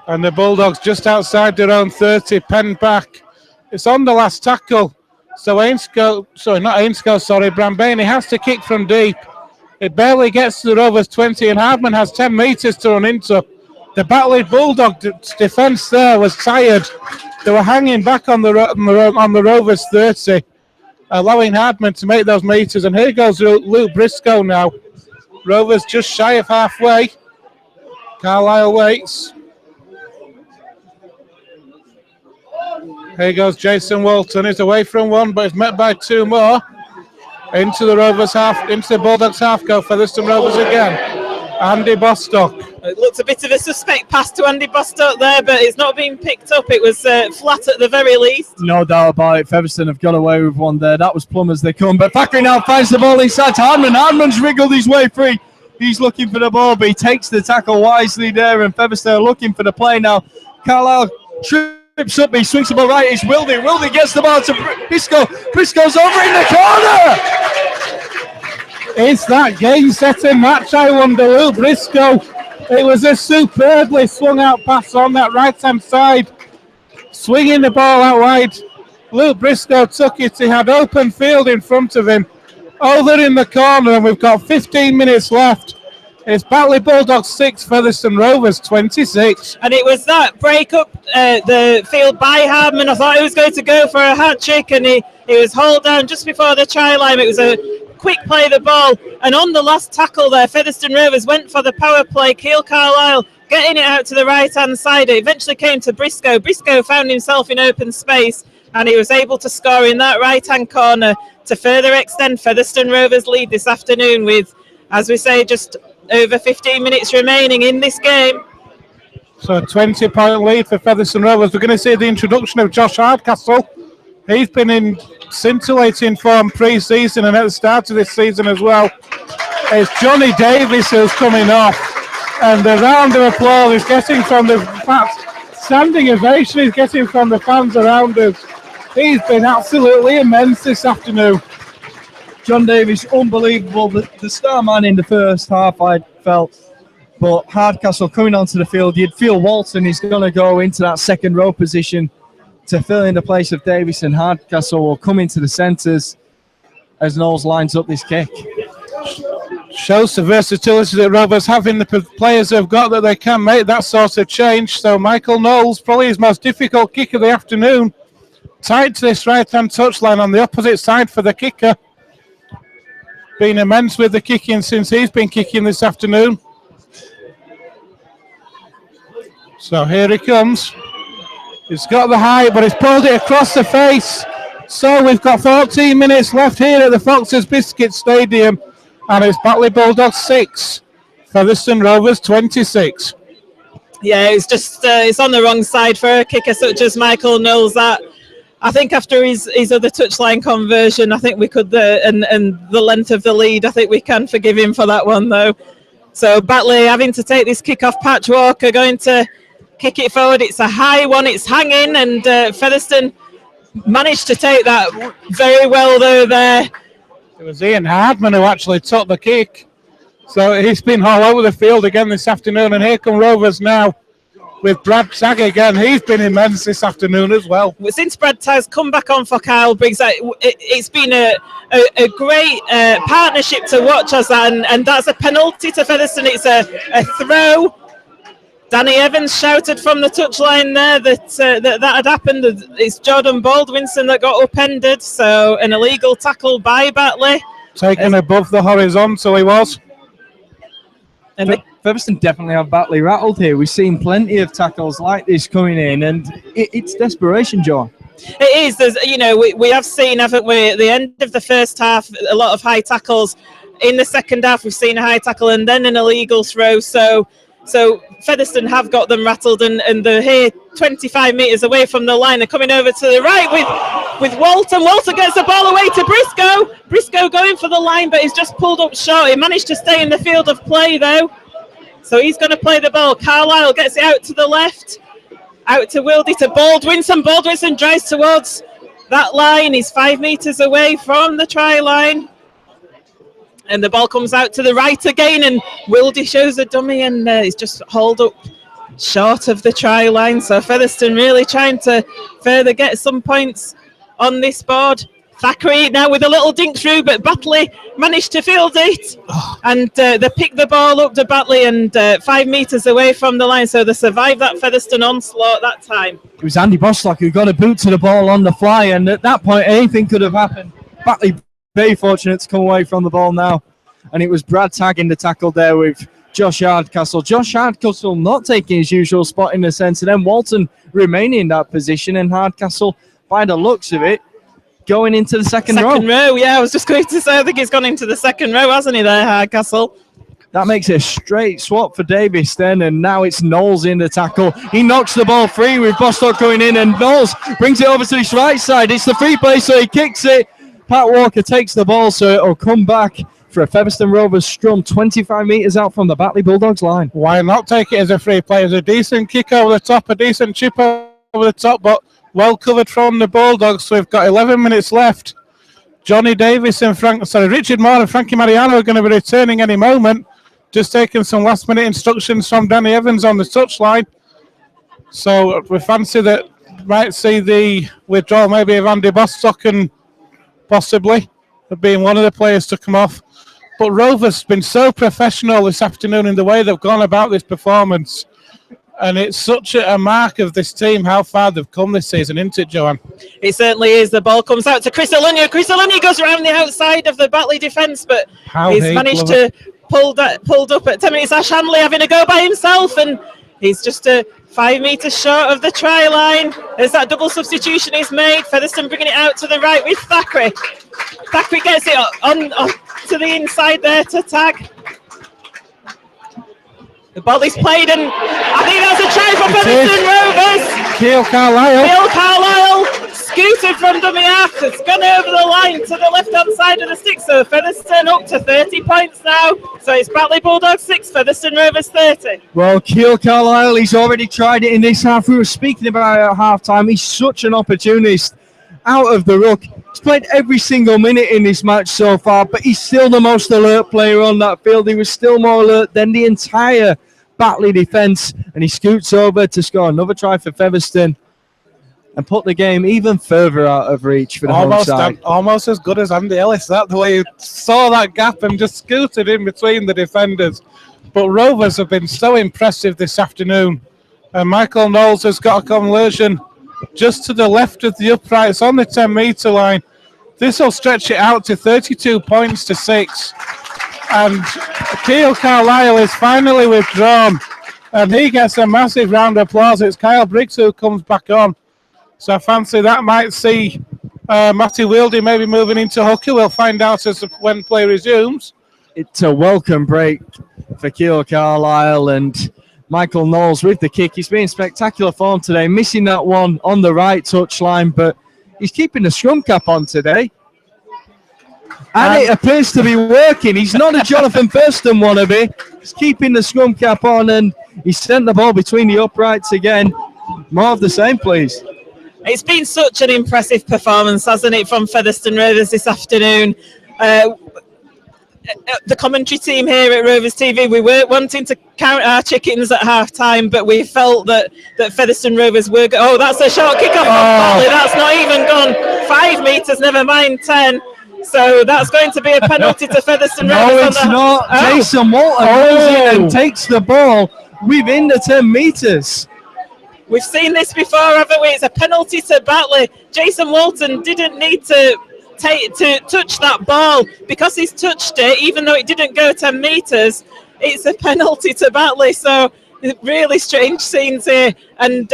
And the Bulldogs just outside their own 30, penned back. It's on the last tackle. So Brembaini has to kick from deep. It barely gets to the Rovers 20, and Hardman has 10 metres to run into. The Batley Bulldog defence there was tired. They were hanging back on the Rovers 30, allowing Hardman to make those metres. And here goes Luke Briscoe now. Rovers just shy of halfway. Carlisle waits. Here goes Jason Walton. He's away from one, but he's met by two more. Into the Rovers half, into the Bulldogs half go Featherstone Rovers again. Andy Bostock. It looks a bit of a suspect pass to Andy Bostock there, but it's not been picked up. It was flat at the very least. No doubt about it. Featherstone have got away with one there. That was plumb as they come. But Thackeray now finds the ball inside to Hardman. Hardman's wriggled his way free. He's looking for the ball, but he takes the tackle wisely there. And Featherstone looking for the play now. Carlisle trips up. He swings the ball right. It's Wildy. Wildy gets the ball to Briscoe. Briscoe's over in the corner. It's that game-setting match, I wonder, Will Briscoe. It was a superbly swung-out pass on that right-hand side. Swinging the ball out wide. Luke Briscoe took it. He had open field in front of him. Over in the corner, and we've got 15 minutes left. It's Batley Bulldogs 6, Featherstone Rovers 26. And it was that break up the field by Hardman. I thought he was going to go for a hat trick, and he was hauled down just before the try line. It was a quick play of the ball, and on the last tackle there, Featherstone Rovers went for the power play. Keel Carlisle getting it out to the right-hand side. It eventually came to Briscoe. Briscoe found himself in open space, and he was able to score in that right-hand corner to further extend Featherstone Rovers' lead this afternoon with, as we say, just over 15 minutes remaining in this game. So a 20-point lead for Featherstone Rovers. We're going to see the introduction of Josh Hardcastle. He's been in scintillating form pre-season and at the start of this season as well. It's Johnny Davis who's coming off, and the round of applause is getting from the standing ovation is getting from the fans around us. He's been absolutely immense this afternoon. John Davis, unbelievable. The star man in the first half, I felt. But Hardcastle coming onto the field, you'd feel Walton is going to go into that second row position to fill in the place of Davis, and Hardcastle will come into the centres as Knowles lines up this kick. Shows the versatility that Rovers have in the players they've got, that they can make that sort of change. So Michael Knowles, probably his most difficult kick of the afternoon, tied to this right-hand touchline on the opposite side for the kicker. Been immense with the kicking since he's been kicking this afternoon. So here he comes. He's got the height, but he's pulled it across the face. So we've got 14 minutes left here at the Foxes Biscuit Stadium, and it's Batley Bulldogs 6, Featherstone Rovers 26. Yeah, it's just it's on the wrong side for a kicker such as Michael Knowles. That I think after his other touchline conversion, I think we could and the length of the lead, I think we can forgive him for that one though. So Batley having to take this kick off. Patch Walker going to kick it forward. It's a high one. It's hanging, and Featherstone managed to take that very well though there. It was Ian Hardman who actually took the kick. So he's been all over the field again this afternoon, and here come Rovers now with Brad Tagg again. He's been immense this afternoon as well. Since Brad Tagg's come back on for Kyle Briggs, it's been a great partnership to watch us, and that's a penalty to Featherstone. It's a throw. Danny Evans shouted from the touchline there that had happened. It's Jordan Baldwinson that got upended, so an illegal tackle by Batley. Taken above the horizontal he was. And Featherstone definitely have Batley rattled here. We've seen plenty of tackles like this coming in, and it's desperation, Joe. It is. There's, we have seen, haven't we, at the end of the first half, a lot of high tackles. In the second half, we've seen a high tackle and then an illegal throw. So Featherstone have got them rattled, and they're here 25 metres away from the line. They're coming over to the right with Walton. Walton gets the ball away to Briscoe. Briscoe going for the line, but he's just pulled up short. He managed to stay in the field of play, though. So he's going to play the ball. Carlisle gets it out to the left. Out to Wildy, to Baldwinson. Baldwinson drives towards that line. He's 5 metres away from the try line. And the ball comes out to the right again, and Wildy shows a dummy, and he's just hauled up short of the try line. So Featherstone really trying to further get some points on this board. Thackeray now with a little dink through, but Batley managed to field it. And they pick the ball up to Batley, and 5 metres away from the line. So they survived that Featherstone onslaught that time. It was Andy Bostock who got a boot to the ball on the fly, and at that point anything could have happened. Batley very fortunate to come away from the ball now, and it was Brad Tagg in the tackle there with Josh Hardcastle. Josh Hardcastle not taking his usual spot in the centre, then Walton remaining in that position, and Hardcastle, by the looks of it, going into the second row. Second row, yeah, I was just going to say, I think he's gone into the second row, hasn't he there, Hardcastle? That makes it a straight swap for Davis then, and now it's Knowles in the tackle. He knocks the ball free with Bostock going in, and Knowles brings it over to his right side. It's the free play, so he kicks it. Pat Walker takes the ball, so it'll come back for a Featherstone Rovers scrum 25 metres out from the Batley Bulldogs line. Why not take it as a free play? It's a decent kick over the top, a decent chip over the top, but well covered from the Bulldogs. So we've got 11 minutes left. Johnny Davis and Richard Moore and Frankie Mariano are going to be returning any moment. Just taking some last minute instructions from Danny Evans on the touchline. So we fancy that might see the withdrawal maybe of Andy Bostock and possibly being one of the players to come off. But Rovers been so professional this afternoon in the way they've gone about this performance. And it's such a mark of this team how far they've come this season, isn't it, Joanne? It certainly is. The ball comes out to Chris Alunio. Chris Alunio goes around the outside of the Batley defence, but he's managed to pulled up at 10 minutes. Ash Hanley having a go by himself, and he's just 5 metres short of the try line. As that double substitution is made, Featherstone bringing it out to the right with Thackeray. Thackeray gets it on to the inside there to Tagg. The ball is played, and I think that's a try for Featherstone Rovers. Keel Carlisle scooted from dummy half. It's gone over the line to the left-hand side of the stick. So Featherstone up to 30 points now. So it's Batley Bulldogs 6, Featherstone Rovers 30. Well, Keel Carlisle, he's already tried it in this half. We were speaking about it at half-time. He's such an opportunist. Out of the ruck. He's played every single minute in this match so far, but he's still the most alert player on that field. He was still more alert than the entire Batley defence, and he scoots over to score another try for Featherstone and put the game even further out of reach for the home side. Almost as good as Andy Ellis, that the way he saw that gap and just scooted in between the defenders. But Rovers have been so impressive this afternoon, and Michael Knowles has got a conversion just to the left of the uprights on the 10-metre line. This will stretch it out to 32 points to 6. And Keel Carlisle is finally withdrawn. And he gets a massive round of applause. It's Kyle Briggs who comes back on. So I fancy that might see Matty Wildy maybe moving into hooker. We'll find out as when play resumes. It's a welcome break for Keogh Carlisle, and Michael Knowles with the kick. He's been in spectacular form today, missing that one on the right touchline, but he's keeping the scrum cap on today. And it appears to be working. He's not a Jonathan Thurston wannabe. He's keeping the scrum cap on, and he sent the ball between the uprights again. More of the same, please. It's been such an impressive performance, hasn't it, from Featherstone Rovers this afternoon. The commentary team here at Rovers TV, we weren't wanting to count our chickens at half-time, but we felt that Featherstone Rovers were... Oh, that's a short kick-off. That's not even gone 5 metres, never mind 10. So that's going to be a penalty to Featherstone Rovers. No, it's not. Jason Walton goes in and takes the ball within the 10 metres. We've seen this before, haven't we? It's a penalty to Batley. Jason Walton didn't need to touch that ball. Because he's touched it, even though it didn't go 10 metres, it's a penalty to Batley. So really strange scenes here. And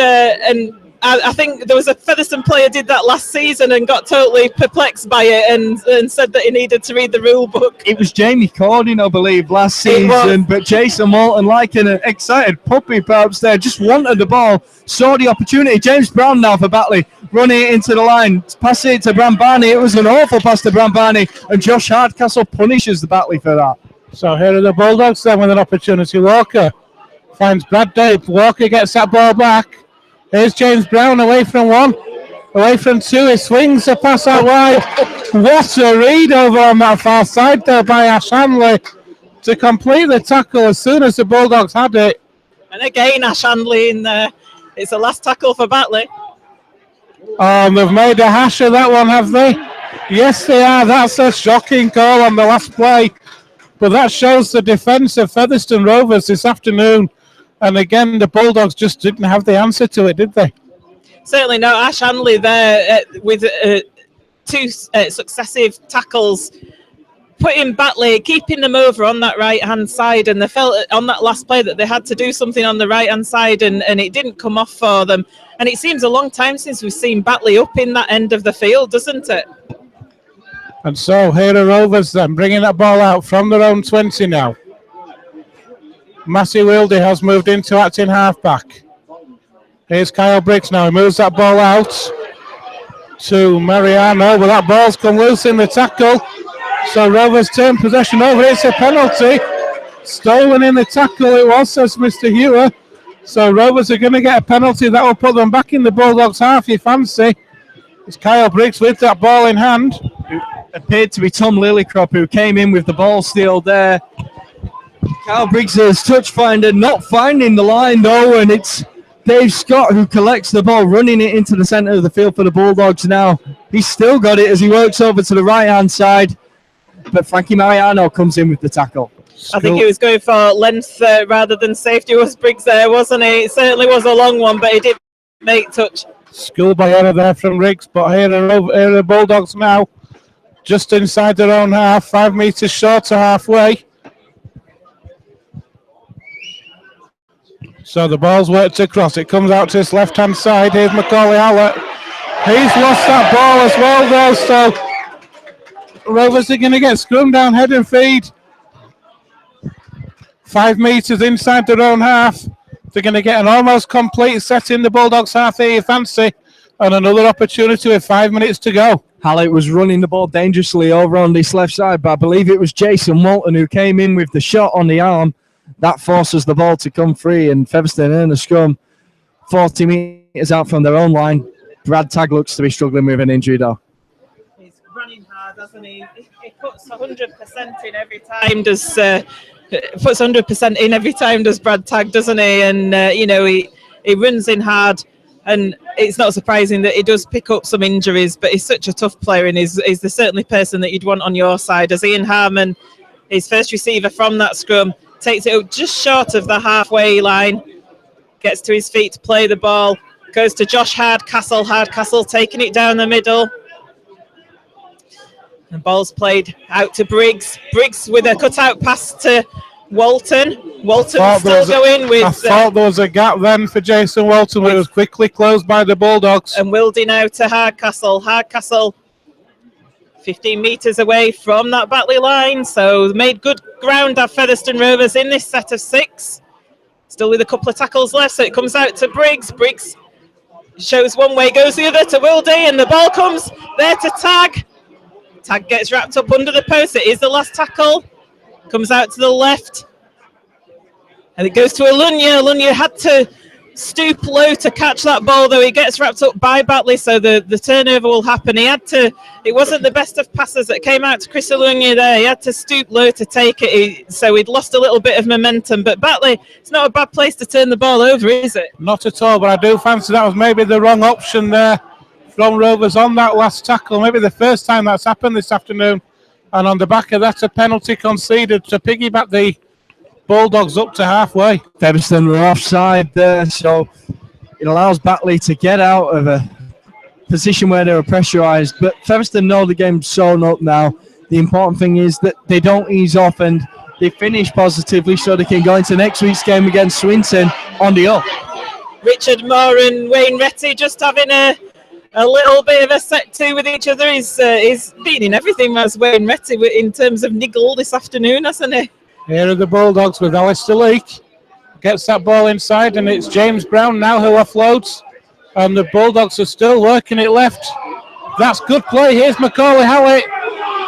I think there was a Featherstone player did that last season and got totally perplexed by it and said that he needed to read the rule book. It was Jamie Cordin, I believe, last season, but Jason Walton, like an excited puppy perhaps there, just wanted the ball, saw the opportunity. James Brown now for Batley, running it into the line, pass it to Bram Barney. It was an awful pass to Bram Barney, and Josh Hardcastle punishes the Batley for that. So here are the Bulldogs then with an opportunity. Walker finds Brad Dave. Walker gets that ball back. Here's James Brown away from one, away from two. He swings the pass out wide. What a read over on that far side there by Ash Hanley to complete the tackle as soon as the Bulldogs had it. And again, Ash Hanley in there. It's the last tackle for Batley. They've made a hash of that one, have they? Yes, they are. That's a shocking call on the last play. But that shows the defence of Featherstone Rovers this afternoon. And again, the Bulldogs just didn't have the answer to it, did they? Certainly no. Ash Hanley there with two successive tackles, putting Batley, keeping them over on that right-hand side. And they felt on that last play that they had to do something on the right-hand side, and it didn't come off for them. And it seems a long time since we've seen Batley up in that end of the field, doesn't it? And so here are Rovers then, bringing that ball out from their own 20 now. Massey Wildy has moved into acting halfback. Here's Kyle Briggs now. He moves that ball out to Mariano, but that ball's come loose in the tackle. So Rovers turn possession over. It's a penalty. Stolen in the tackle it was, says Mr. Hewer. So Rovers are going to get a penalty. That will put them back in the Bulldogs half, you fancy. It's Kyle Briggs with that ball in hand. It appeared to be Tom Lillycrop who came in with the ball steal there. Kyle Briggs' touch finder not finding the line though, and it's Dave Scott who collects the ball, running it into the centre of the field for the Bulldogs now. He's still got it as he works over to the right-hand side, but Frankie Mariano comes in with the tackle. I think he was going for length rather than safety. Was Briggs there, wasn't he? It certainly was a long one, but he did make touch. Schoolboy error there from Riggs, but here are the Bulldogs now, just inside their own half, 5 metres short of halfway. So the ball's worked across. It comes out to his left-hand side. Here's Macaulay Hallett. He's lost that ball as well, though. So Rovers are going to get scrum down, head and feed. 5 metres inside their own half. They're going to get an almost complete set in the Bulldogs half here, you fancy. And another opportunity with 5 minutes to go. Hallett was running the ball dangerously over on this left side, but I believe it was Jason Walton who came in with the shot on the arm. That forces the ball to come free, and Featherstone earn a scrum 40 metres out from their own line. Brad Tagg looks to be struggling with an injury, though. He's running hard, doesn't he? He puts 100% in every time. Puts 100% in every time, does Brad Tagg, doesn't he? And he runs in hard, and it's not surprising that he does pick up some injuries. But he's such a tough player, and he's the certainly person that you'd want on your side. As Ian Harmon, his first receiver from that scrum, takes it up just short of the halfway line, gets to his feet to play the ball, goes to Josh Hardcastle. Hardcastle taking it down the middle. The ball's played out to Briggs. Briggs with a cut-out pass to Walton Thought still going with... I thought there was a gap then for Jason Walton, but it was quickly closed by the Bulldogs. And Wildy now to Hardcastle. Hardcastle 15 metres away from that Batley line, so made good ground of Featherstone Rovers in this set of 6. Still with a couple of tackles left, so it comes out to Briggs. Briggs shows one way, goes the other to Wildy, and the ball comes there to Tag. Tag gets wrapped up under the post. It is the last tackle. Comes out to the left. And it goes to Alunya. Alunya had to stoop low to catch that ball, though he gets wrapped up by Batley, so the turnover will happen. He had to, it wasn't the best of passes that came out to Chris Alunya there. He had to stoop low to take it, so he'd lost a little bit of momentum. But Batley, it's not a bad place to turn the ball over, is it? Not at all, but I do fancy that was maybe the wrong option there from Rovers on that last tackle. Maybe the first time that's happened this afternoon. And on the back of that, a penalty conceded to piggyback the Bulldogs up to halfway. Featherstone were offside there, so it allows Batley to get out of a position where they were pressurised. But Featherstone know the game's sewn up now. The important thing is that they don't ease off and they finish positively so they can go into next week's game against Swinton on the up. Richard Moore and Wayne Retty just having a little bit of a set to with each other. He's been in everything as Wayne Retty in terms of niggle this afternoon, hasn't he? Here are the Bulldogs with Alistair Leake. Gets that ball inside, and it's James Brown now who offloads. And the Bulldogs are still working it left. That's good play. Here's Macaulay Hallett.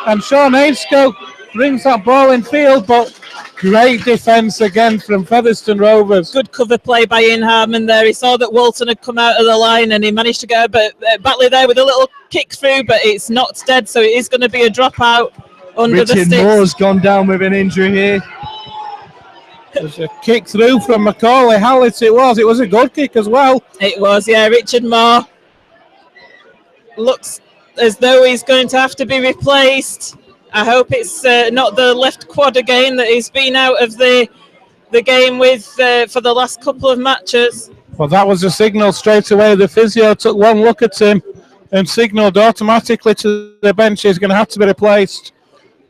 And Sean Ainscoe brings that ball in field, but great defence again from Featherstone Rovers. Good cover play by Ian Harmon there. He saw that Walton had come out of the line and he managed to go, but Batley there with a little kick through, but it's not dead, so it is going to be a dropout under the Richard sticks. Moore's gone down with an injury here. There's a kick through from Macaulay Hallett. It was a good kick as well. It was, yeah. Richard Moore looks as though he's going to have to be replaced. I hope it's not the left quad again that he's been out of the game with for the last couple of matches. Well, that was a signal straight away. The physio took one look at him and signalled automatically to the bench he's going to have to be replaced.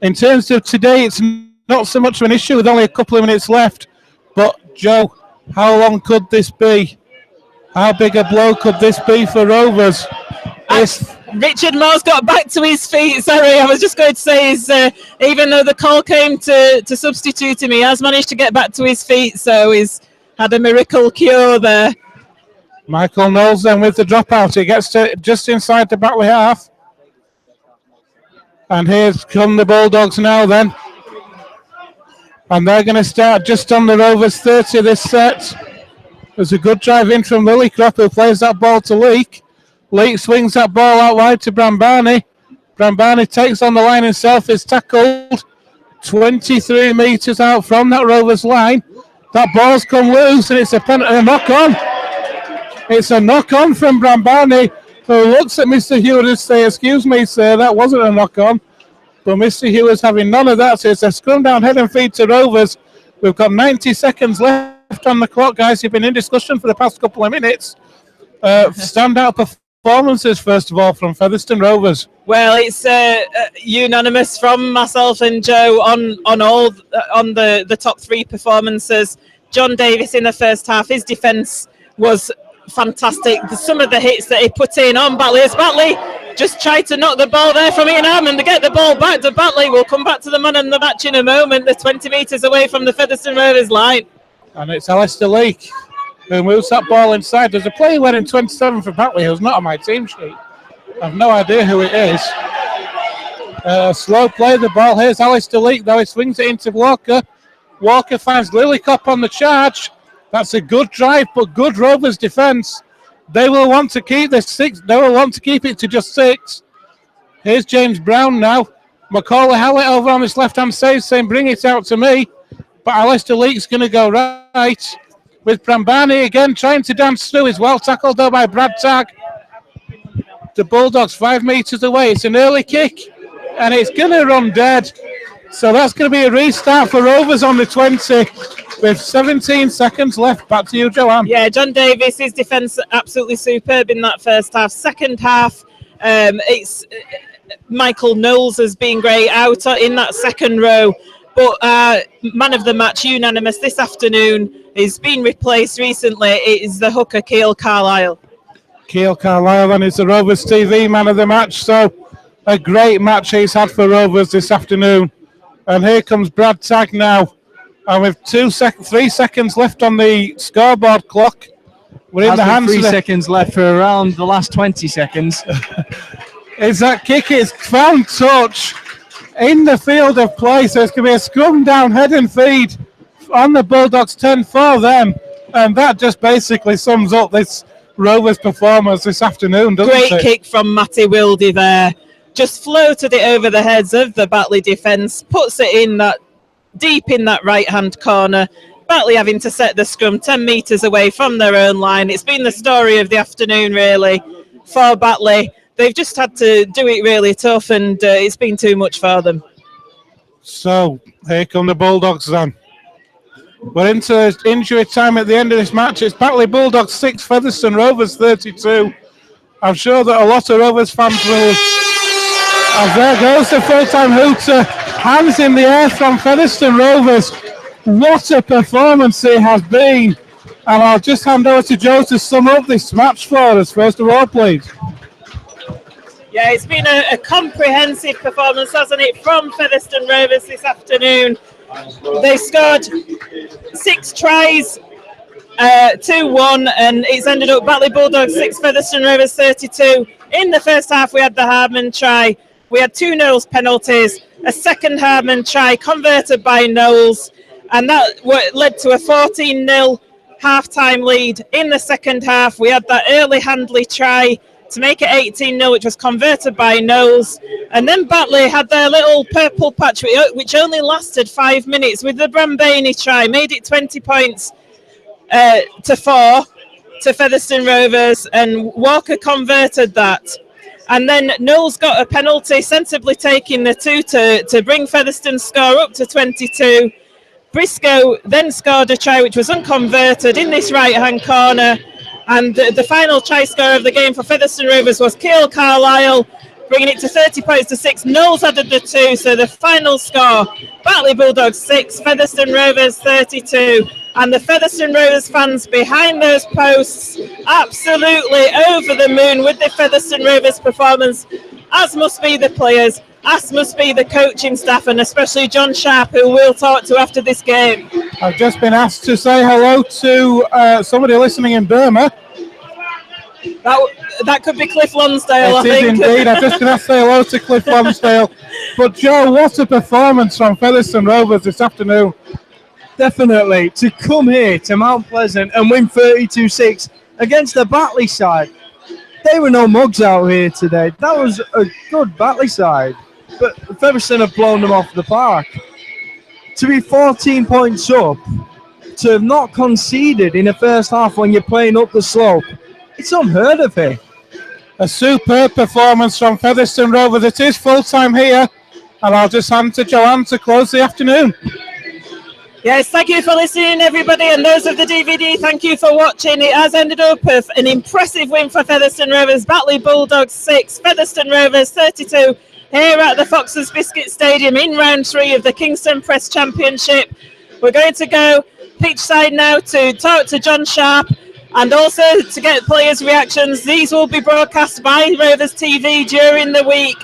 In terms of today, it's not so much of an issue with only a couple of minutes left. But, Joe, how long could this be? How big a blow could this be for Rovers? Richard Moore's got back to his feet. Sorry, I was just going to say, even though the call came to substitute him, he has managed to get back to his feet. So he's had a miracle cure there. Michael Knowles then with the dropout. He gets to just inside the Batley half. And here's come the Bulldogs now then. And they're going to start just on the Rovers 30 this set. There's a good drive in from Lillycroft, who plays that ball to Leake. Leake swings that ball out wide to Brambani. Brambani takes on the line himself, is tackled 23 metres out from that Rovers line. That ball's come loose and it's a knock-on. It's a knock-on from Brambani, who looks at Mr. Hewitt and says, "Excuse me, sir, that wasn't a knock-on." But Mr. Hewitt's having none of that, so it's a scrum down head and feed to Rovers. We've got 90 seconds left on the clock, guys. You've been in discussion for the past couple of minutes. Standout performances, first of all, from Featherstone Rovers. Well, it's unanimous from myself and Joe on the top 3 performances. John Davis in the first half, his defence was fantastic. Some of the hits that he put in on Batley, as Batley just tried to knock the ball there from Ian Harmon to get the ball back to Batley. We'll come back to the man in the match in a moment. They're 20 metres away from the Featherstone Rovers line. And it's Alistair Leake who moves that ball inside. There's a player wearing 27 for Batley who's not on my team sheet. I've no idea who it is. Slow play the ball. Here's Alistair Leake, though. He swings it into Walker. Walker finds Lillycroft on the charge. That's a good drive, but good Rovers defence. They will want to keep this 6. They will want to keep it to just 6. Here's James Brown now. Macaulay Hallett over on this left-hand side saying, "Bring it out to me." But Alistair Leake's going to go right. With Brambani again trying to dance through. He's well tackled though by Brad Tagg. The Bulldogs 5 metres away. It's an early kick and it's going to run dead. So that's going to be a restart for Rovers on the 20 with 17 seconds left. Back to you, Joanne. Yeah, John Davis, his defence absolutely superb in that first half. Second half, it's Michael Knowles has been great out in that second row. But man of the match, unanimous this afternoon, is been replaced recently. It is the hooker, Keil Carlisle. Keil Carlisle, and it's the Rovers TV man of the match. So a great match he's had for Rovers this afternoon. And here comes Brad Tagg now. And with 3 seconds left on the scoreboard clock, we're in the hands of 3 seconds left for around the last 20 seconds. Is that kick is found touch in the field of play. So it's going to be a scrum down head and feed on the Bulldogs 10 for them. And that just basically sums up this Rovers performance this afternoon, doesn't it? Great kick from Matty Wildy there. Just floated it over the heads of the Batley defence, puts it in that deep in that right-hand corner. Batley having to set the scrum 10 metres away from their own line. It's been the story of the afternoon, really, for Batley. They've just had to do it really tough, and it's been too much for them. So, here come the Bulldogs then. We're into injury time at the end of this match. It's Batley Bulldogs 6, Featherstone Rovers 32. I'm sure that a lot of Rovers fans will... As there goes the full-time hooter. Hands in the air from Featherstone Rovers. What a performance it has been. And I'll just hand over to Joe to sum up this match for us. First of all, please. Yeah, it's been a comprehensive performance, hasn't it, from Featherstone Rovers this afternoon. They scored 6 tries, 2-1, and it's ended up Batley Bulldogs 6, Featherstone Rovers 32. In the first half, we had the Hardman try. We had 2 Knowles penalties, a second Hardman try converted by Knowles, and that led to a 14-0 half-time lead. In the second half, we had that early Handley try to make it 18-0, which was converted by Knowles. And then Batley had their little purple patch, which only lasted 5 minutes, with the Brambaini try, made it 20 points to 4 to Featherstone Rovers, and Walker converted that. And then Knowles got a penalty, sensibly taking the 2 to bring Featherstone's score up to 22. Briscoe then scored a try which was unconverted in this right-hand corner. And the final try scorer of the game for Featherstone Rovers was Keil Carlisle, bringing it to 30 points to 6. Knowles added the 2, so the final score, Batley Bulldogs 6, Featherstone Rovers 32. And the Featherstone Rovers fans behind those posts, absolutely over the moon with the Featherstone Rovers performance, as must be the players, as must be the coaching staff, and especially John Sharp, who we'll talk to after this game. I've just been asked to say hello to somebody listening in Burma. That could be Cliff Lonsdale, I think. It is indeed. I've just been asked to say hello to Cliff Lonsdale. But Joe, what a performance from Featherstone Rovers this afternoon. Definitely. To come here to Mount Pleasant and win 32-6 against the Batley side. They were no mugs out here today. That was a good Batley side. But Featherstone have blown them off the park. To be 14 points up, to have not conceded in the first half when you're playing up the slope, it's unheard of here. A superb performance from Featherstone Rovers. It is full-time here, and I'll just hand to Joanne to close the afternoon. Yes, thank you for listening, everybody, and those of the DVD, thank you for watching. It has ended up with an impressive win for Featherstone Rovers. Batley Bulldogs 6, Featherstone Rovers 32, here at the Foxes Biscuit Stadium in round 3 of the Kingstone Press Championship. We're going to go pitch side now to talk to John Sharp, and also to get players' reactions. These will be broadcast by RoversTV during the week.